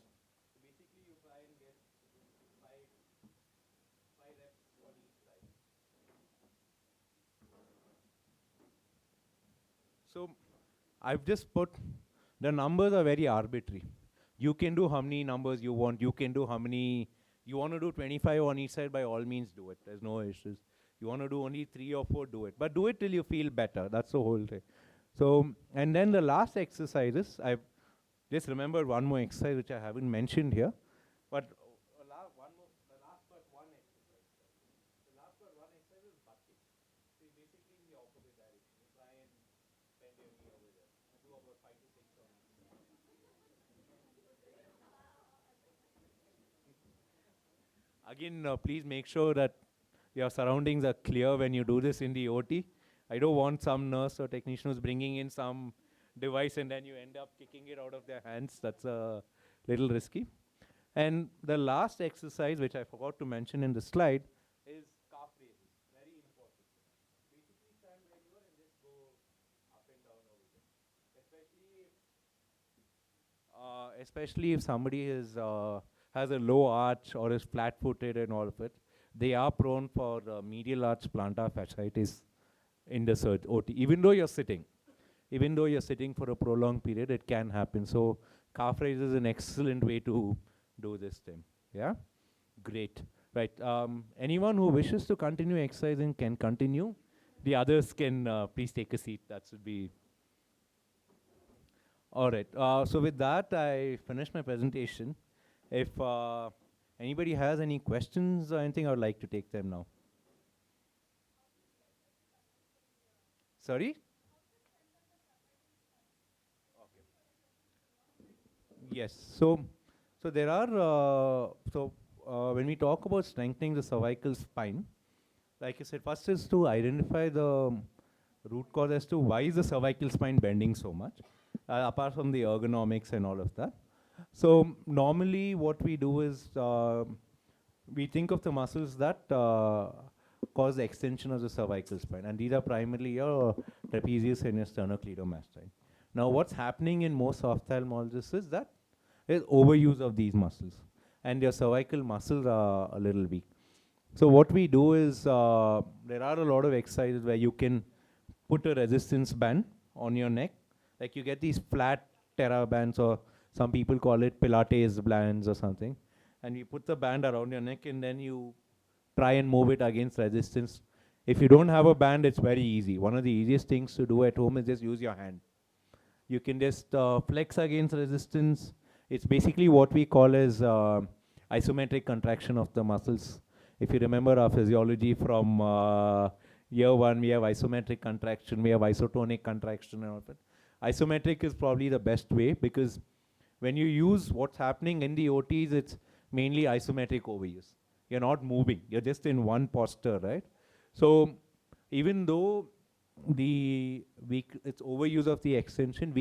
basically you try and get 5 reps on each side. So I've just put, the numbers are very arbitrary. You can do how many numbers you want. You can do how many, you want to do 25 on each side, by all means do it. There's no issues. You want to do only 3 or 4, do it. But do it till you feel better. That's the whole thing. So, and then the last exercises, I've just remembered one more exercise which I haven't mentioned here. But the last but one exercise. The last but one exercise is butt kicks. So basically in the opposite direction. You try and bend your knee over there. And do about 5 to 6 on each side. Again, please make sure that your surroundings are clear when you do this in the OT. I don't want some nurse or technician who's bringing in some device and then you end up kicking it out of their hands. That's a little risky. And the last exercise, which I forgot to mention in the slide, is calf raises. Very important. Basically stand where you are and just go up and down over there. Especially if somebody is, has a low arch or is flat-footed and all of it, they are prone for medial arch plantar fasciitis in the OT. Even though you're sitting for a prolonged period, it can happen. So calf raise is an excellent way to do this thing. Yeah, great. Right. Anyone who wishes to continue exercising can continue. The others can please take a seat. That should be all right. So with that, I finished my presentation. If anybody has any questions or anything, I would like to take them now. Sorry? Okay. Yes. So there are, when we talk about strengthening the cervical spine, like I said, first is to identify the root cause as to why is the cervical spine bending so much, apart from the ergonomics and all of that. So normally what we do is, we think of the muscles that cause the extension of the cervical spine, and these are primarily your trapezius and your sternocleidomastoid. Now what's happening in most ophthalmologists is that there's overuse of these muscles, and your cervical muscles are a little weak. So what we do is, there are a lot of exercises where you can put a resistance band on your neck, like you get these flat Terra bands, or some people call it Pilates bands or something, and you put the band around your neck and then you try and move it against resistance. If you don't have a band, it's very easy. One of the easiest things to do at home is just use your hand. You can just flex against resistance. It's basically what we call as isometric contraction of the muscles. If you remember our physiology from year 1, we have isometric contraction, we have isotonic contraction and all that. Isometric is probably the best way, because when you use what's happening in the OTs, it's mainly isometric overuse. You're not moving. You're just in one posture, right? So even though it's overuse of the extension,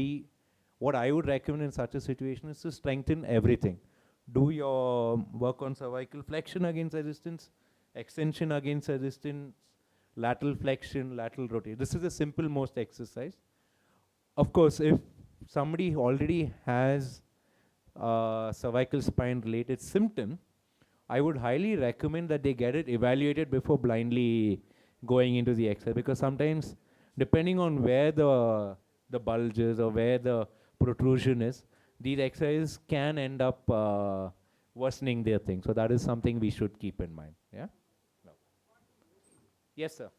what I would recommend in such a situation is to strengthen everything. Do your work on cervical flexion against resistance, extension against resistance, lateral flexion, lateral rotation. This is the simple most exercise. Of course, if somebody already has cervical spine related symptom, I would highly recommend that they get it evaluated before blindly going into the exercise, because sometimes depending on where the bulge is or where the protrusion is, these exercises can end up worsening their thing. So that is something we should keep in mind. Yeah. No. Yes, sir.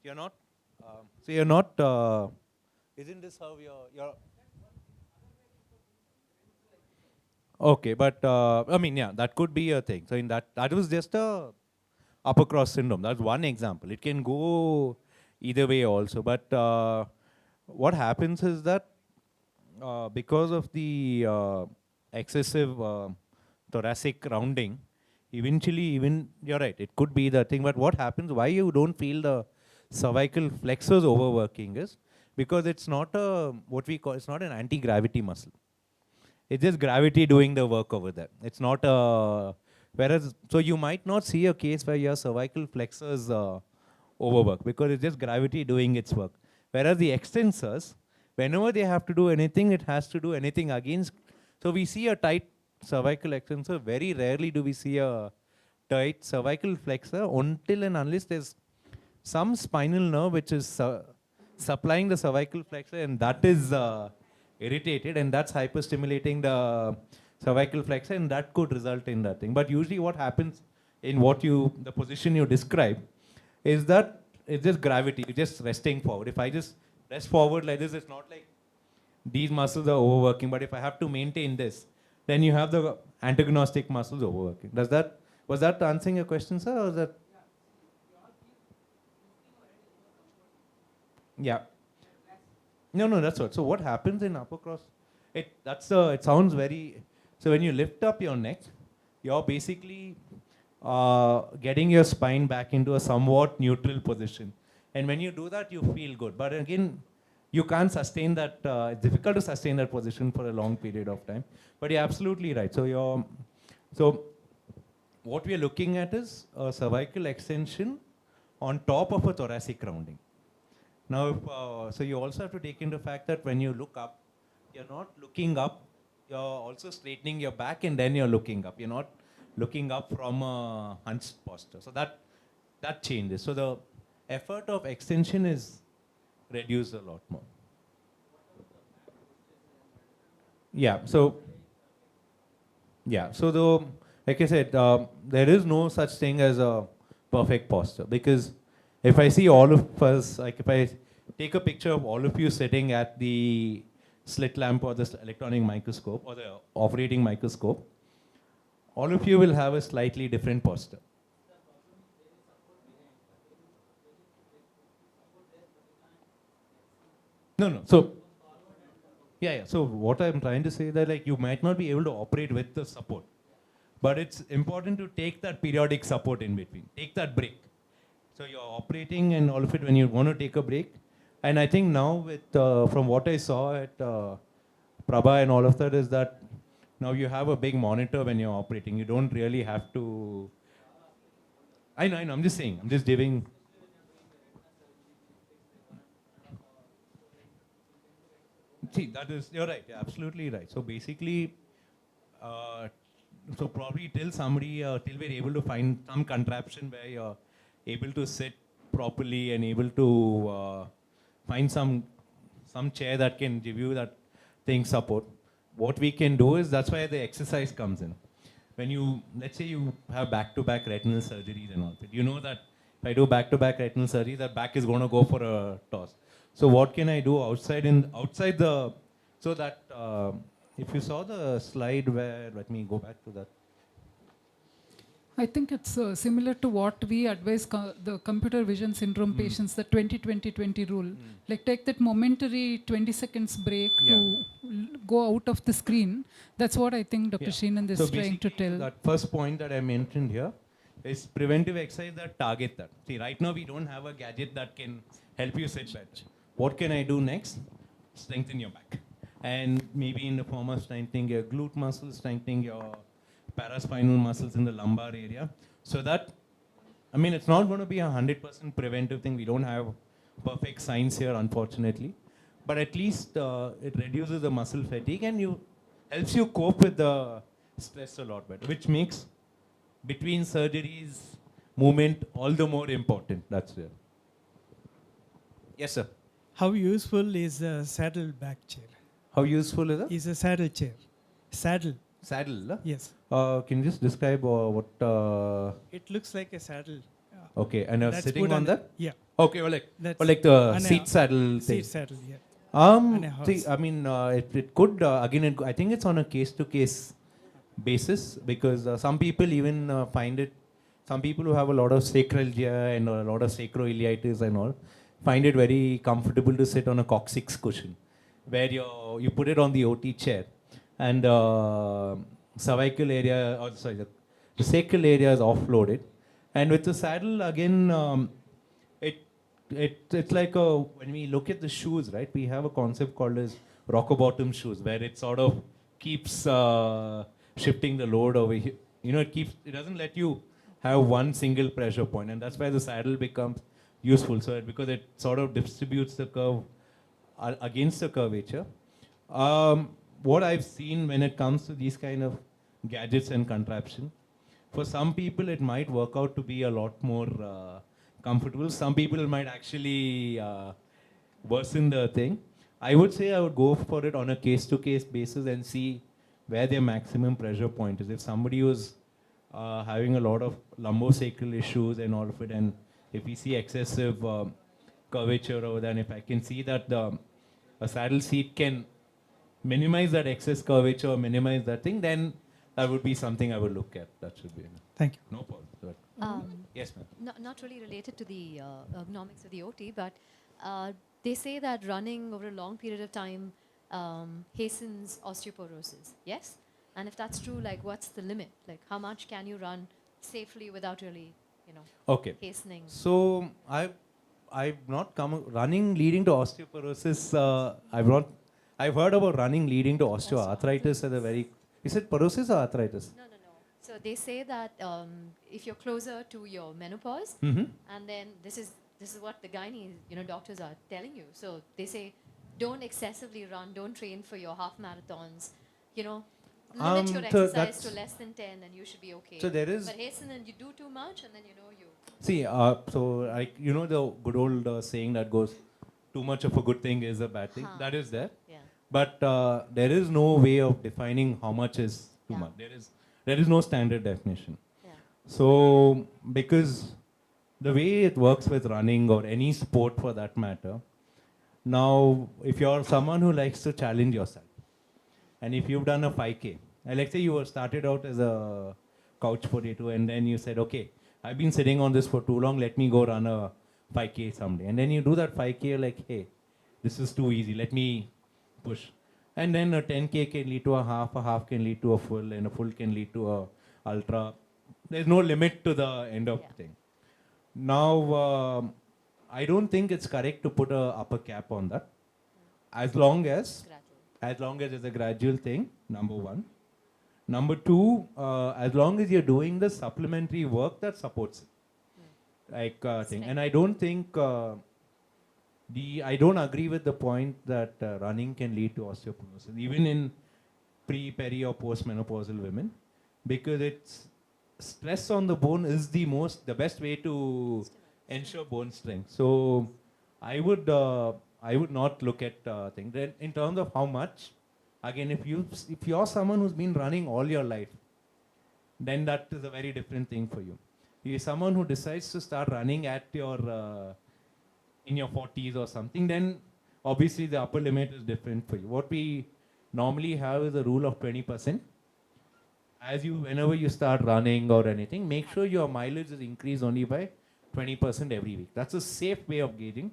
You're not. So you're not. Isn't this how you're? Okay, but I mean, yeah, that could be a thing. So in that was just a upper cross syndrome. That's one example. It can go either way also. But what happens is that because of the excessive thoracic rounding, eventually, even you're right, it could be the thing. But what happens? Why you don't feel the cervical flexors overworking is because it's not a what we call, it's not an anti-gravity muscle. It's just gravity doing the work over there. It's not a whereas, so you might not see a case where your cervical flexors overwork because it's just gravity doing its work. Whereas the extensors, whenever they have to do anything, it has to do anything against. So we see a tight cervical extensor. Very rarely do we see a tight cervical flexor until and unless there's some spinal nerve which is supplying the cervical flexor, and that is irritated, and that's hyperstimulating the cervical flexor, and that could result in that thing. But usually what happens in the position you describe is that it's just gravity, you're just resting forward. If I just rest forward like this, it's not like these muscles are overworking, but if I have to maintain this, then you have the antagonistic muscles overworking. Was that answering your question, sir, or was that? Yeah. No, that's what. So what happens in upper cross? It sounds very. So when you lift up your neck, you're basically getting your spine back into a somewhat neutral position, and when you do that, you feel good. But again, you can't sustain that. It's difficult to sustain that position for a long period of time. But you're absolutely right. So what we are looking at is a cervical extension on top of a thoracic rounding. Now, so you also have to take into fact that when you look up, you're not looking up, you're also straightening your back and then you're looking up. You're not looking up from a hunched posture. So that changes. So the effort of extension is reduced a lot more. Yeah, so like I said, there is no such thing as a perfect posture, because if I see all of us, like if I take a picture of all of you sitting at the slit lamp or the electronic microscope or the operating microscope, all of you will have a slightly different posture. No. So, yeah. So what I'm trying to say is that, like, you might not be able to operate with the support, but it's important to take that periodic support in between. Take that break. So you're operating and all of it when you want to take a break. And I think now with from what I saw at Prabha and all of that is that now you have a big monitor when you're operating. You don't really have to. I know. I'm just saying. I'm just giving. See, you're right. You're absolutely right. So basically, so probably till we're able to find some contraption where you're able to sit properly and able to find some chair that can give you that thing support. What we can do is, that's why the exercise comes in. When you, let's say you have back-to-back retinal surgeries and all that, you know that if I do back-to-back retinal surgery, that back is going to go for a toss. So what can I do outside so that if you saw the slide where, let me go back to that. I think it's similar to what we advise the computer vision syndrome patients, the 20-20-20 rule. Like take that momentary 20 seconds break to go out of the screen. That's what I think Dr. Srinand is trying to tell. That first point that I mentioned here is preventive exercise that target that. See, right now we don't have a gadget that can help you sit better. What can I do next? Strengthen your back. And maybe in the form of strengthening your glute muscles, strengthening your paraspinal muscles in the lumbar area. So that, I mean, it's not going to be 100% preventive thing. We don't have perfect science here, unfortunately. But at least it reduces the muscle fatigue and helps you cope with the stress a lot better, which makes between surgeries, movement all the more important. That's it. Yes, sir. How useful is a saddle back chair? How useful is it? Is a saddle chair. Saddle. Saddle? Yes. Can you just describe what? It looks like a saddle. Okay, and you're That's sitting put on on that? Yeah. Okay, That's or like the on a seat saddle thing. Seat saddle, yeah. On a See, horse. I mean, it could, again, I think it's on a case-to-case basis because some people even find it, some people who have a lot of sacralgia and a lot of sacroiliitis and all, find it very comfortable to sit on a coccyx cushion where you put it on the OT chair and cervical area, or sorry, the sacral area is offloaded. And with the saddle, again, it's like when we look at the shoes, right? We have a concept called as rocker bottom shoes, where it sort of keeps shifting the load over here. You know, it doesn't let you have one single pressure point, and that's why the saddle becomes useful. So because it sort of distributes the curve against the curvature. What I've seen when it comes to these kind of gadgets and contraption, for some people it might work out to be a lot more comfortable. Some people might actually worsen the thing. I would say I would go for it on a case-to-case basis and see where their maximum pressure point is. If somebody was having a lot of lumbosacral issues and all of it, and if we see excessive curvature over there, and if I can see that a saddle seat can minimize that excess curvature or minimize that thing, then that would be something I would look at. That should be. Thank you. No problem. Yes, ma'am. Not really related to the ergonomics of the OT, but they say that running over a long period of time hastens osteoporosis. Yes? And if that's true, like what's the limit? Like how much can you run safely without really, hastening? So I've not come running leading to osteoporosis. I've heard about running leading to osteoarthritis as a very. Is it porosis or arthritis? No. So they say that if you're closer to your menopause, Mm-hmm. and then this is what the gynae, doctors are telling you. So they say, don't excessively run, don't train for your half marathons, limit your so exercise that's- to less than 10 and you should be okay. So there is. But hasten and you do too much and then you. See, so the good old saying that goes, too much of a good thing is a bad thing. Huh. That is there. Yeah. But there is no way of defining how much is too Yeah. much. There is no standard definition. Yeah. So because the way it works with running or any sport for that matter, now if you're someone who likes to challenge yourself, and if you've done a 5K, and let's say you were started out as a couch potato and then you said, okay, I've been sitting on this for too long, let me go run a 5K someday. And then you do that 5K, you're like, hey, this is too easy, let me push. And then a 10K can lead to a half can lead to a full, and a full can lead to a ultra. There's no limit to the end of the thing. Now, I don't think it's correct to put a upper cap on that. As long as it's a gradual thing, number one. Number two, as long as you're doing the supplementary work that supports it. Thing. And I don't think, I don't agree with the point that running can lead to osteoporosis, even in peri or postmenopausal women, because it's stress on the bone is the best way to ensure bone strength. So I would not look at things. Then in terms of how much, again, if you're someone who's been running all your life, then that is a very different thing for you. If you're someone who decides to start running at your in your 40s or something, then obviously the upper limit is different for you. What we normally have is a rule of 20%. Whenever you start running or anything, make sure your mileage is increased only by 20% every week. That's a safe way of gauging.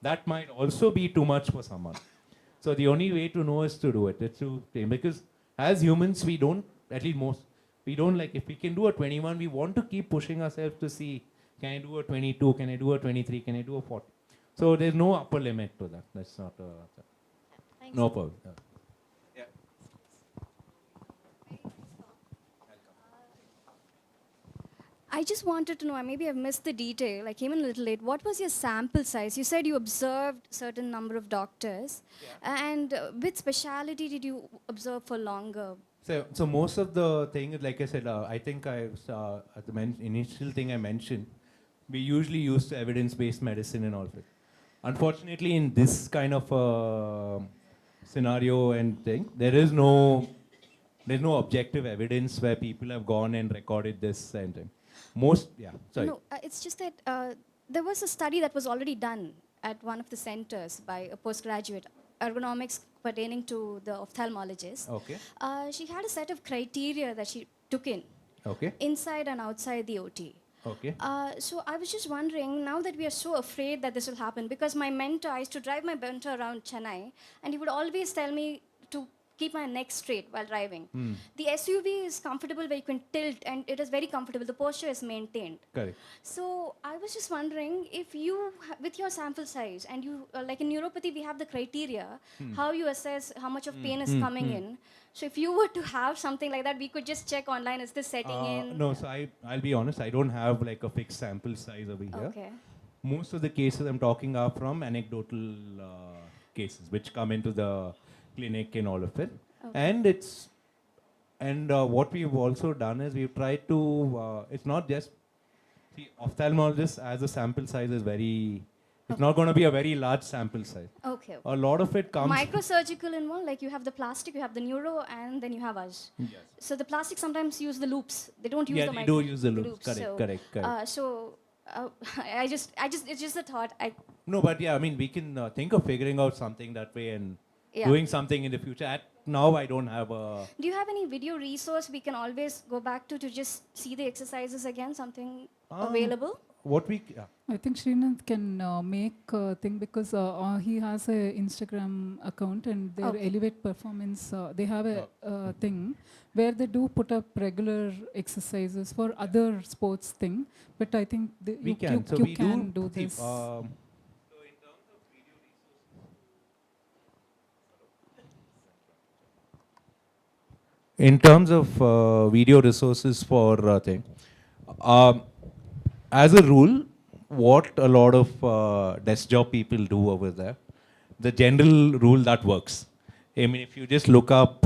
That might also be too much for someone. So the only way to know is to do it. It's to because as humans, we don't, at least most, we don't like, if we can do a 21, we want to keep pushing ourselves to see, can I do a 22, can I do a 23, can I do a 40? So there's no upper limit to that. That's not Thanks. no problem. I just wanted to know, maybe I've missed the detail, I came in a little late. What was your sample size? You said you observed certain number of doctors. And which speciality did you observe for longer? So most of the thing is, like I said, I think I was, at the initial thing I mentioned, we usually use evidence-based medicine and all of it. Unfortunately, in this kind of scenario and thing, there's no objective evidence where people have gone and recorded this and thing. Sorry. No, it's just that there was a study that was already done at one of the centers by a postgraduate, ergonomics pertaining to the ophthalmologist. Okay. She had a set of criteria that she took in, Okay. inside and outside the OT. Okay. So I was just wondering, now that we are so afraid that this will happen, because my mentor, I used to drive my mentor around Chennai, and he would always tell me to keep my neck straight while driving. The SUV is comfortable where you can tilt, and it is very comfortable. The posture is maintained. Correct. So I was just wondering if you, with your sample size, and you, like in neuropathy, we have the criteria, how you assess how much of pain is coming in. So if you were to have something like that, we could just check online, is this setting in? No, so I'll be honest, I don't have like a fixed sample size over here. Okay. Most of the cases I'm talking are from anecdotal cases, which come into the clinic and all of it. Okay. And what we've also done is we've tried to, it's not just, see, ophthalmologists as a sample size is very, it's not going to be a very large sample size. Okay. A lot of it comes. Microsurgical involved, like you have the plastic, you have the neuro, and then you have us. Yes. So the plastic sometimes use the loops. They don't use Yeah, the they micro. do use the loops. Correct. It's just a thought. No, but yeah, I mean, we can think of figuring out something that way and doing something in the future. Now, I don't have a. Do you have any video resource we can always go back to just see the exercises again? Something available? What we. I think Srinand can make a thing because he has a Instagram account and their Elevate Performance, they have a thing where they do put up regular exercises for other sports thing. But I think you can do this. In terms of video resources for thing, as a rule, what a lot of desk job people do over there, the general rule that works. I mean, if you just look up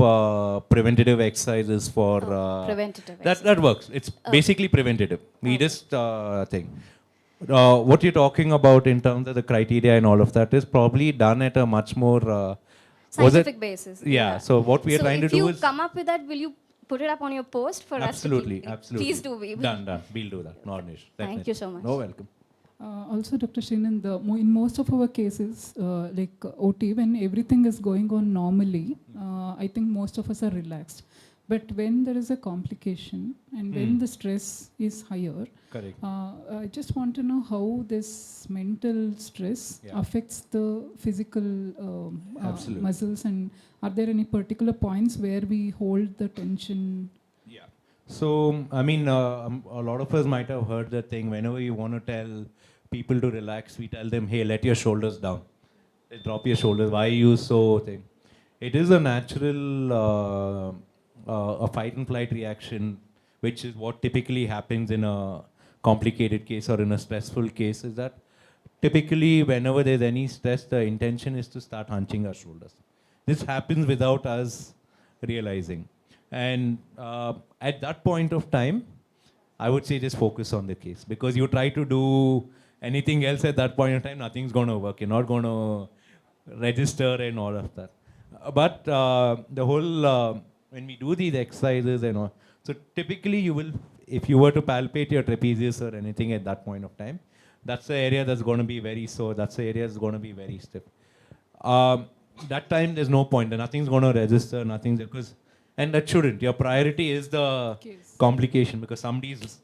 preventative exercises for preventative that works. It's basically preventative. We just think. What you're talking about in terms of the criteria and all of that is probably done at a much more scientific basis. Yeah. So what we are trying to do is. If you come up with that, will you put it up on your post for us to keep? Absolutely. Please do. Done. We'll do that. Not an issue. Thank you so much. No, welcome. Also, Dr. Srinand, in most of our cases, like OT, when everything is going on normally, I think most of us are relaxed. But when there is a complication and when the stress is higher, correct. I just want to know how this mental stress affects the physical muscles, and are there any particular points where we hold the tension? Yeah. So, I mean, a lot of us might have heard the thing, whenever you want to tell people to relax, we tell them, hey, let your shoulders down. Drop your shoulders. Why you so thing? It is a natural a fight and flight reaction, which is what typically happens in a complicated case or in a stressful case, is that typically whenever there's any stress, the intention is to start hunching our shoulders. This happens without us realizing. And at that point of time, I would say just focus on the case, because you try to do anything else at that point in time, nothing's going to work. You're not going to register and all of that. But the whole, when we do these exercises and all, so typically you will, if you were to palpate your trapezius or anything at that point of time, that's the area that's going to be very sore. That's the area that's going to be very stiff. that time there's no point. Nothing's going to register, nothing's because, and that shouldn't. Your priority is the Case. complication because somebody's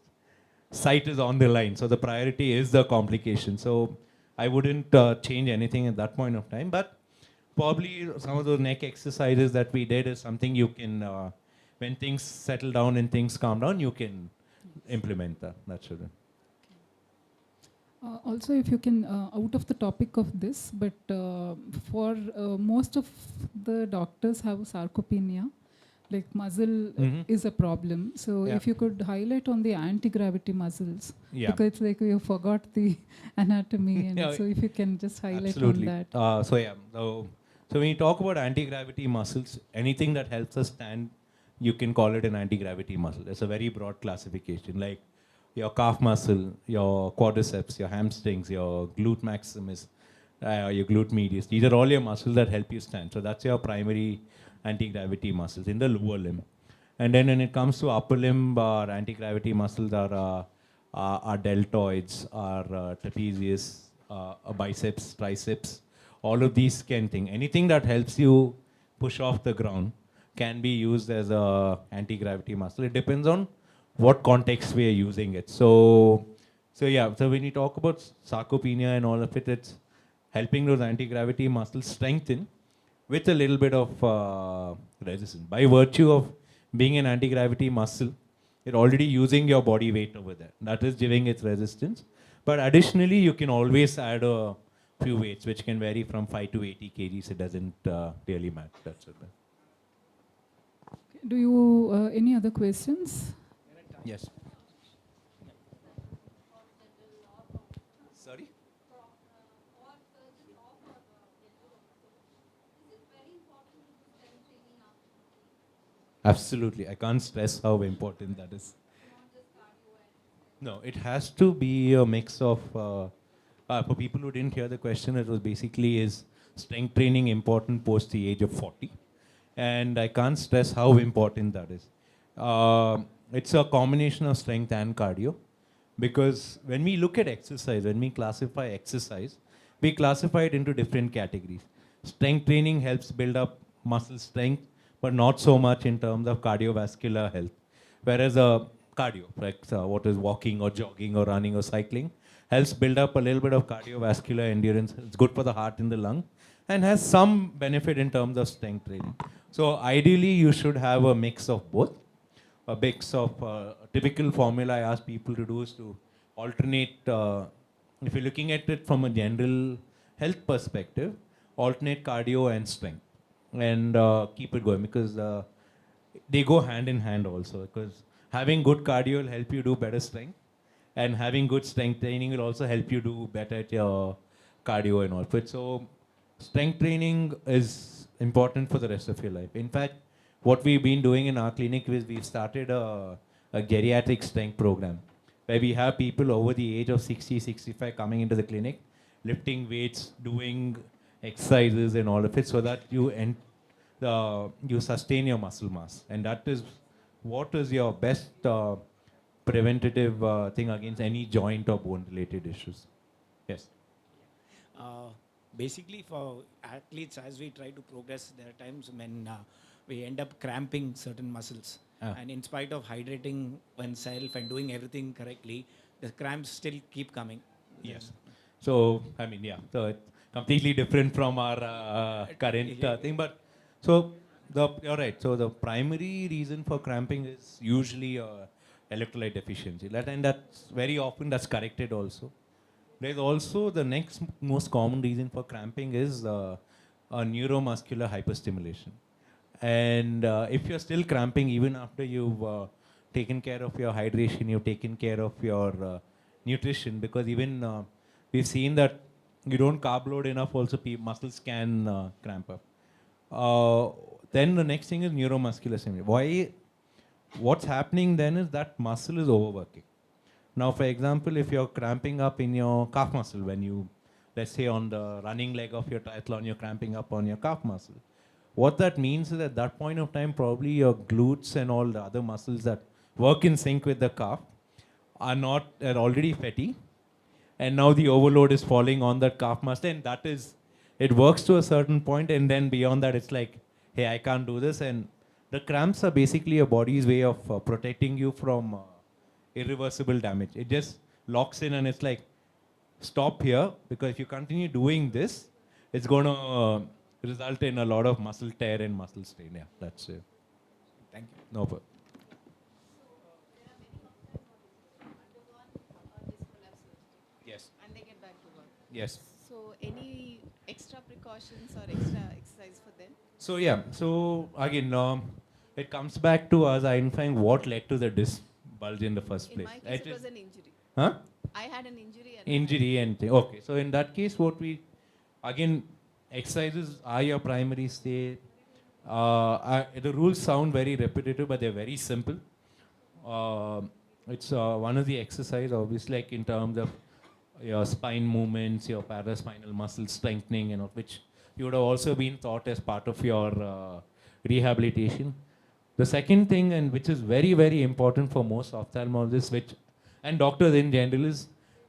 sight is on the line. So the priority is the complication. So I wouldn't change anything at that point of time. But probably some of those neck exercises that we did is something you can, when things settle down and things calm down, you can implement that. That shouldn't. Also, if you can, out of the topic of this, but for most of the doctors have sarcopenia, like muscle is a problem. So Yeah. if you could highlight on the anti-gravity muscles, Yeah. because it's like you forgot the anatomy, and Yeah, so if you can just highlight absolutely. on that. So when you talk about anti-gravity muscles, anything that helps us stand, you can call it an anti-gravity muscle. It's a very broad classification, like your calf muscle, your quadriceps, your hamstrings, your glute maximus, your glute medius. These are all your muscles that help you stand. So that's your primary anti-gravity muscles in the lower limb. And then when it comes to upper limb, our anti-gravity muscles are deltoids, our trapezius, biceps, triceps. All of these can thing. Anything that helps you push off the ground can be used as a anti-gravity muscle. It depends on what context we are using it. So when you talk about sarcopenia and all of it, it's helping those anti-gravity muscles strengthen with a little bit of resistance. By virtue of being an anti-gravity muscle, you're already using your body weight over there. That is giving its resistance. But additionally, you can always add a few weights, which can vary from 5 to 80 kgs. It doesn't really matter. That's it. Do you any other questions? Yes. Sorry? Absolutely. I can't stress how important that is. No, it has to be a mix of, for people who didn't hear the question, it was basically is strength training important post the age of 40? And I can't stress how important that is. It's a combination of strength and cardio. Because when we look at exercise, when we classify exercise, we classify it into different categories. Strength training helps build up muscle strength, but not so much in terms of cardiovascular health. Whereas cardio, like what is walking or jogging or running or cycling, helps build up a little bit of cardiovascular endurance. It's good for the heart and the lung, and has some benefit in terms of strength training. So ideally, you should have a mix of both. A mix of typical formula I ask people to do is to alternate, if you're looking at it from a general health perspective, alternate cardio and strength and keep it going because they go hand in hand also because having good cardio will help you do better strength and having good strength training will also help you do better at your cardio and all. So strength training is important for the rest of your life. In fact, what we've been doing in our clinic is we've started a geriatric strength program where we have people over the age of 60, 65 coming into the clinic, lifting weights, doing exercises and all of it so that you sustain your muscle mass. And that is what is your best preventative thing against any joint or bone related issues. Yes. Basically, for athletes, as we try to progress, there are times when we end up cramping certain muscles. And in spite of hydrating oneself and doing everything correctly, the cramps still keep coming. Yes. So, I mean, yeah, so it's completely different from our current thing. But so you're right. So the primary reason for cramping is usually electrolyte deficiency. And that's very often that's corrected also. There's also the next most common reason for cramping is a neuromuscular hyperstimulation. And if you're still cramping even after you've taken care of your hydration, you've taken care of your nutrition, because even we've seen that you don't carb load enough, also muscles can cramp up. Then the next thing is neuromuscular stimulation. What's happening then is that muscle is overworking. Now, for example, if you're cramping up in your calf muscle, when you, let's say on the running leg of your triathlon, you're cramping up on your calf muscle. What that means is at that point of time, probably your glutes and all the other muscles that work in sync with the calf are already fatty. And now the overload is falling on that calf muscle, and that is it works to a certain point, and then beyond that, it's like, hey, I can't do this. And the cramps are basically your body's way of protecting you from irreversible damage. It just locks in, and it's like, stop here, because if you continue doing this, it's going to result in a lot of muscle tear and muscle strain. Yeah, that's it. Thank you. No problem. Yes. And they get back to work. Yes. So any extra precautions or extra exercise for them? So yeah, so again, it comes back to us identifying what led to the disc bulge in the first In place. my case, it was an injury. Huh? I had an injury. And Injury and thing. Okay, so in that case, what we, again, exercises are your primary stay. The rules sound very repetitive, but they're very simple. It's one of the exercise, obviously, like in terms of your spine movements, your paraspinal muscle strengthening, and which you would have also been taught as part of your rehabilitation. The second thing, and which is very, very important for most ophthalmologists, and doctors in general, is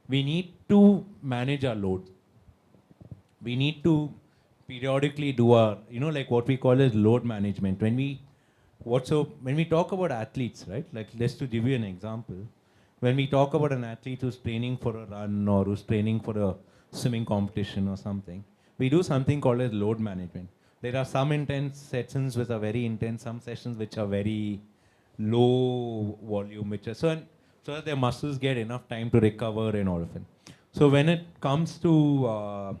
we need to manage our load. We need to periodically do our, like what we call as load management. When we talk about athletes, right? Like, just to give you an example, when we talk about an athlete who's training for a run or who's training for a swimming competition or something, we do something called as load management. There are some intense sessions which are very intense, some sessions which are very low volume, which are so that their muscles get enough time to recover and all of it. So when it comes to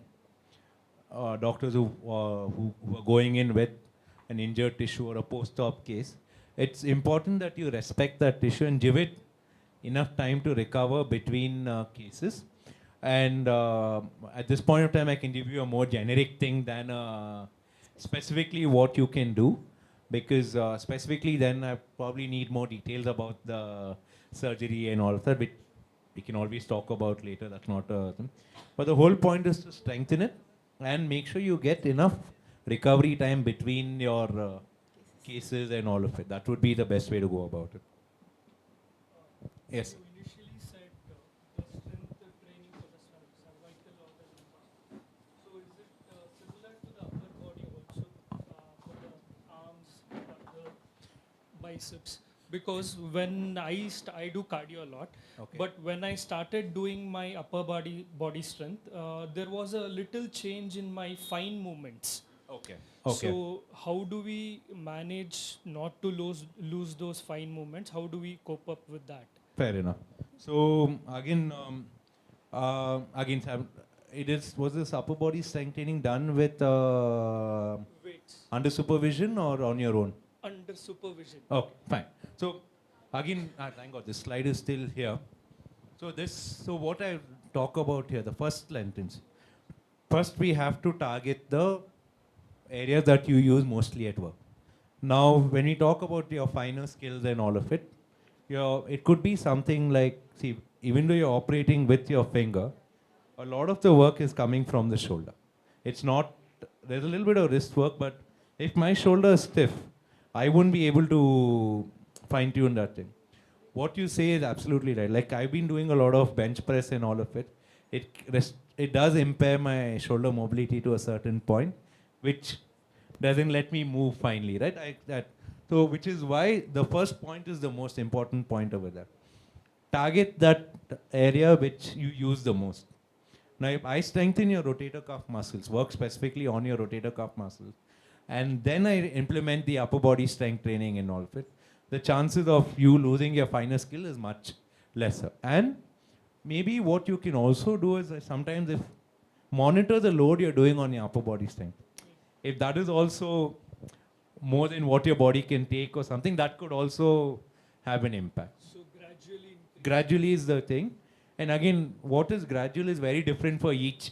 doctors who are going in with an injured tissue or a post-op case, it's important that you respect that tissue and give it enough time to recover between cases. And at this point of time, I can give you a more generic thing than specifically what you can do, because specifically then I probably need more details about the surgery and all of that, which we can always talk about later. That's not a thing. But the whole point is to strengthen it and make sure you get enough recovery time between your cases and all of it. That would be the best way to go about it. Yes. You initially said the strength training for the cervical or the lumbar. So is it similar to the upper body also for the arms or the biceps? Because when I do cardio a lot, Okay. but when I started doing my upper body strength, there was a little change in my fine movements. Okay. Okay. So how do we manage not to lose those fine movements? How do we cope up with that? Fair enough. So again, Sam, was this upper body strengthening done with Weights under supervision or on your own? under supervision. Okay, fine. So again, thank God, this slide is still here. So what I talk about here, the first sentence. First, we have to target the areas that you use mostly at work. Now, when we talk about your finer skills and all of it, it could be something like, see, even though you're operating with your finger, a lot of the work is coming from the shoulder. It's not, there's a little bit of wrist work, but if my shoulder is stiff, I wouldn't be able to fine tune that thing. What you say is absolutely right. Like, I've been doing a lot of bench press and all of it. It does impair my shoulder mobility to a certain point, which doesn't let me move finely, right? So, which is why the first point is the most important point over there. Target that area which you use the most. Now, if I strengthen your rotator cuff muscles, work specifically on your rotator cuff muscles, and then I implement the upper body strength training and all of it, the chances of you losing your finer skill is much lesser. And maybe what you can also do is sometimes monitor the load you're doing on your upper body strength. If that is also more than what your body can take or something, that could also have an impact. So gradually. Gradually is the thing. And again, what is gradual is very different for each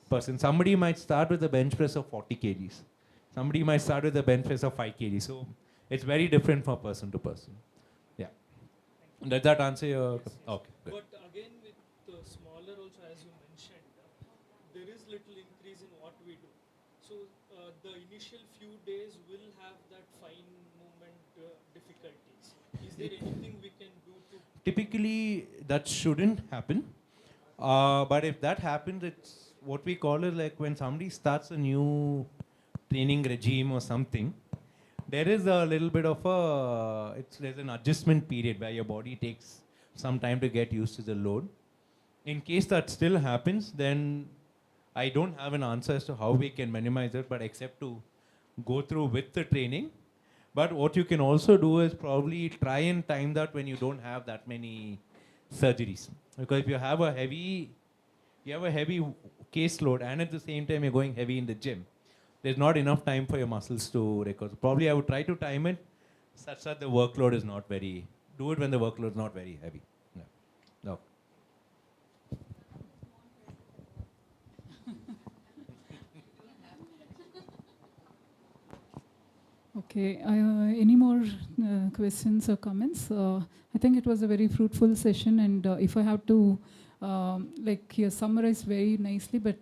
person. Somebody might start with a bench press of 40 kgs. Somebody might start with a bench press of 5 kgs. So it's very different from person to person. Yeah. Does that answer your... Yes. Okay, good. But again, with smaller also, as you mentioned, there is little increase in what we do. So the initial few days will have that fine movement difficulties. Is there anything we can do to... Typically, that shouldn't happen. But if that happens, it's what we call is like when somebody starts a new training regime or something, there is a little bit of there's an adjustment period where your body takes some time to get used to the load. In case that still happens, then I don't have an answer as to how we can minimize it, but except to go through with the training. But what you can also do is probably try and time that when you don't have that many surgeries. Because if you have a heavy caseload and at the same time you're going heavy in the gym, there's not enough time for your muscles to recover. Probably I would try to time it such that the workload is not very, do it when the workload is not very heavy. Yeah. No. Okay, any more questions or comments? I think it was a very fruitful session, and if I have to like here summarize very nicely, but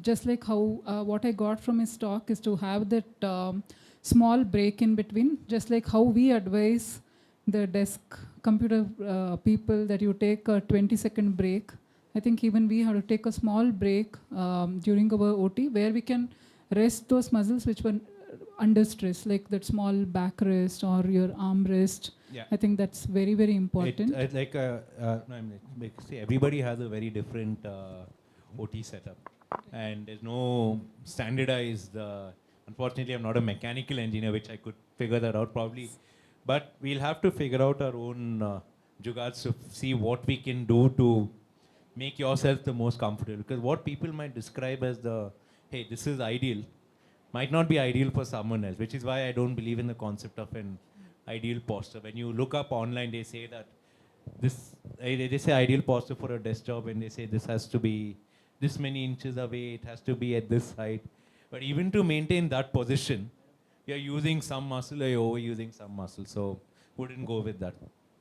just like how what I got from his talk is to have that small break in between, just like how we advise the desk computer people that you take a 20-second break. I think even we have to take a small break during our OT where we can rest those muscles which were under stress, like that small back rest or your arm rest. Yeah. I think that's very, very important. See, everybody has a very different OT setup, and there's no standardized. Unfortunately, I'm not a mechanical engineer, which I could figure that out probably. But we'll have to figure out our own jugards to see what we can do to make yourself the most comfortable. Because what people might describe as hey, this is ideal, might not be ideal for someone else, which is why I don't believe in the concept of an ideal posture. When you look up online, they say that they say ideal posture for a desk job, and they say this has to be this many inches away, it has to be at this height. But even to maintain that position, you're using some muscle or you're overusing some muscle. So wouldn't go with that.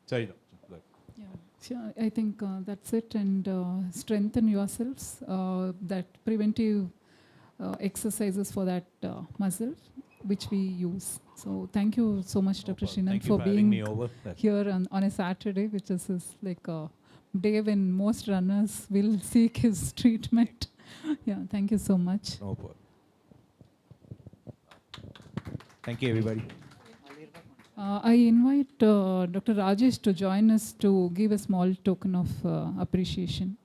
Sorry, doctor. Go ahead. Yeah, sure. I think that's it. And strengthen yourselves. That preventive exercises for that muscle, which we use. So thank you so much, Dr. Srinand, for being here on a Saturday, which is like a day when most runners will seek his treatment. Yeah, thank you so much. No problem. Thank you, everybody. I invite Dr. Rajesh to join us to give a small token of appreciation.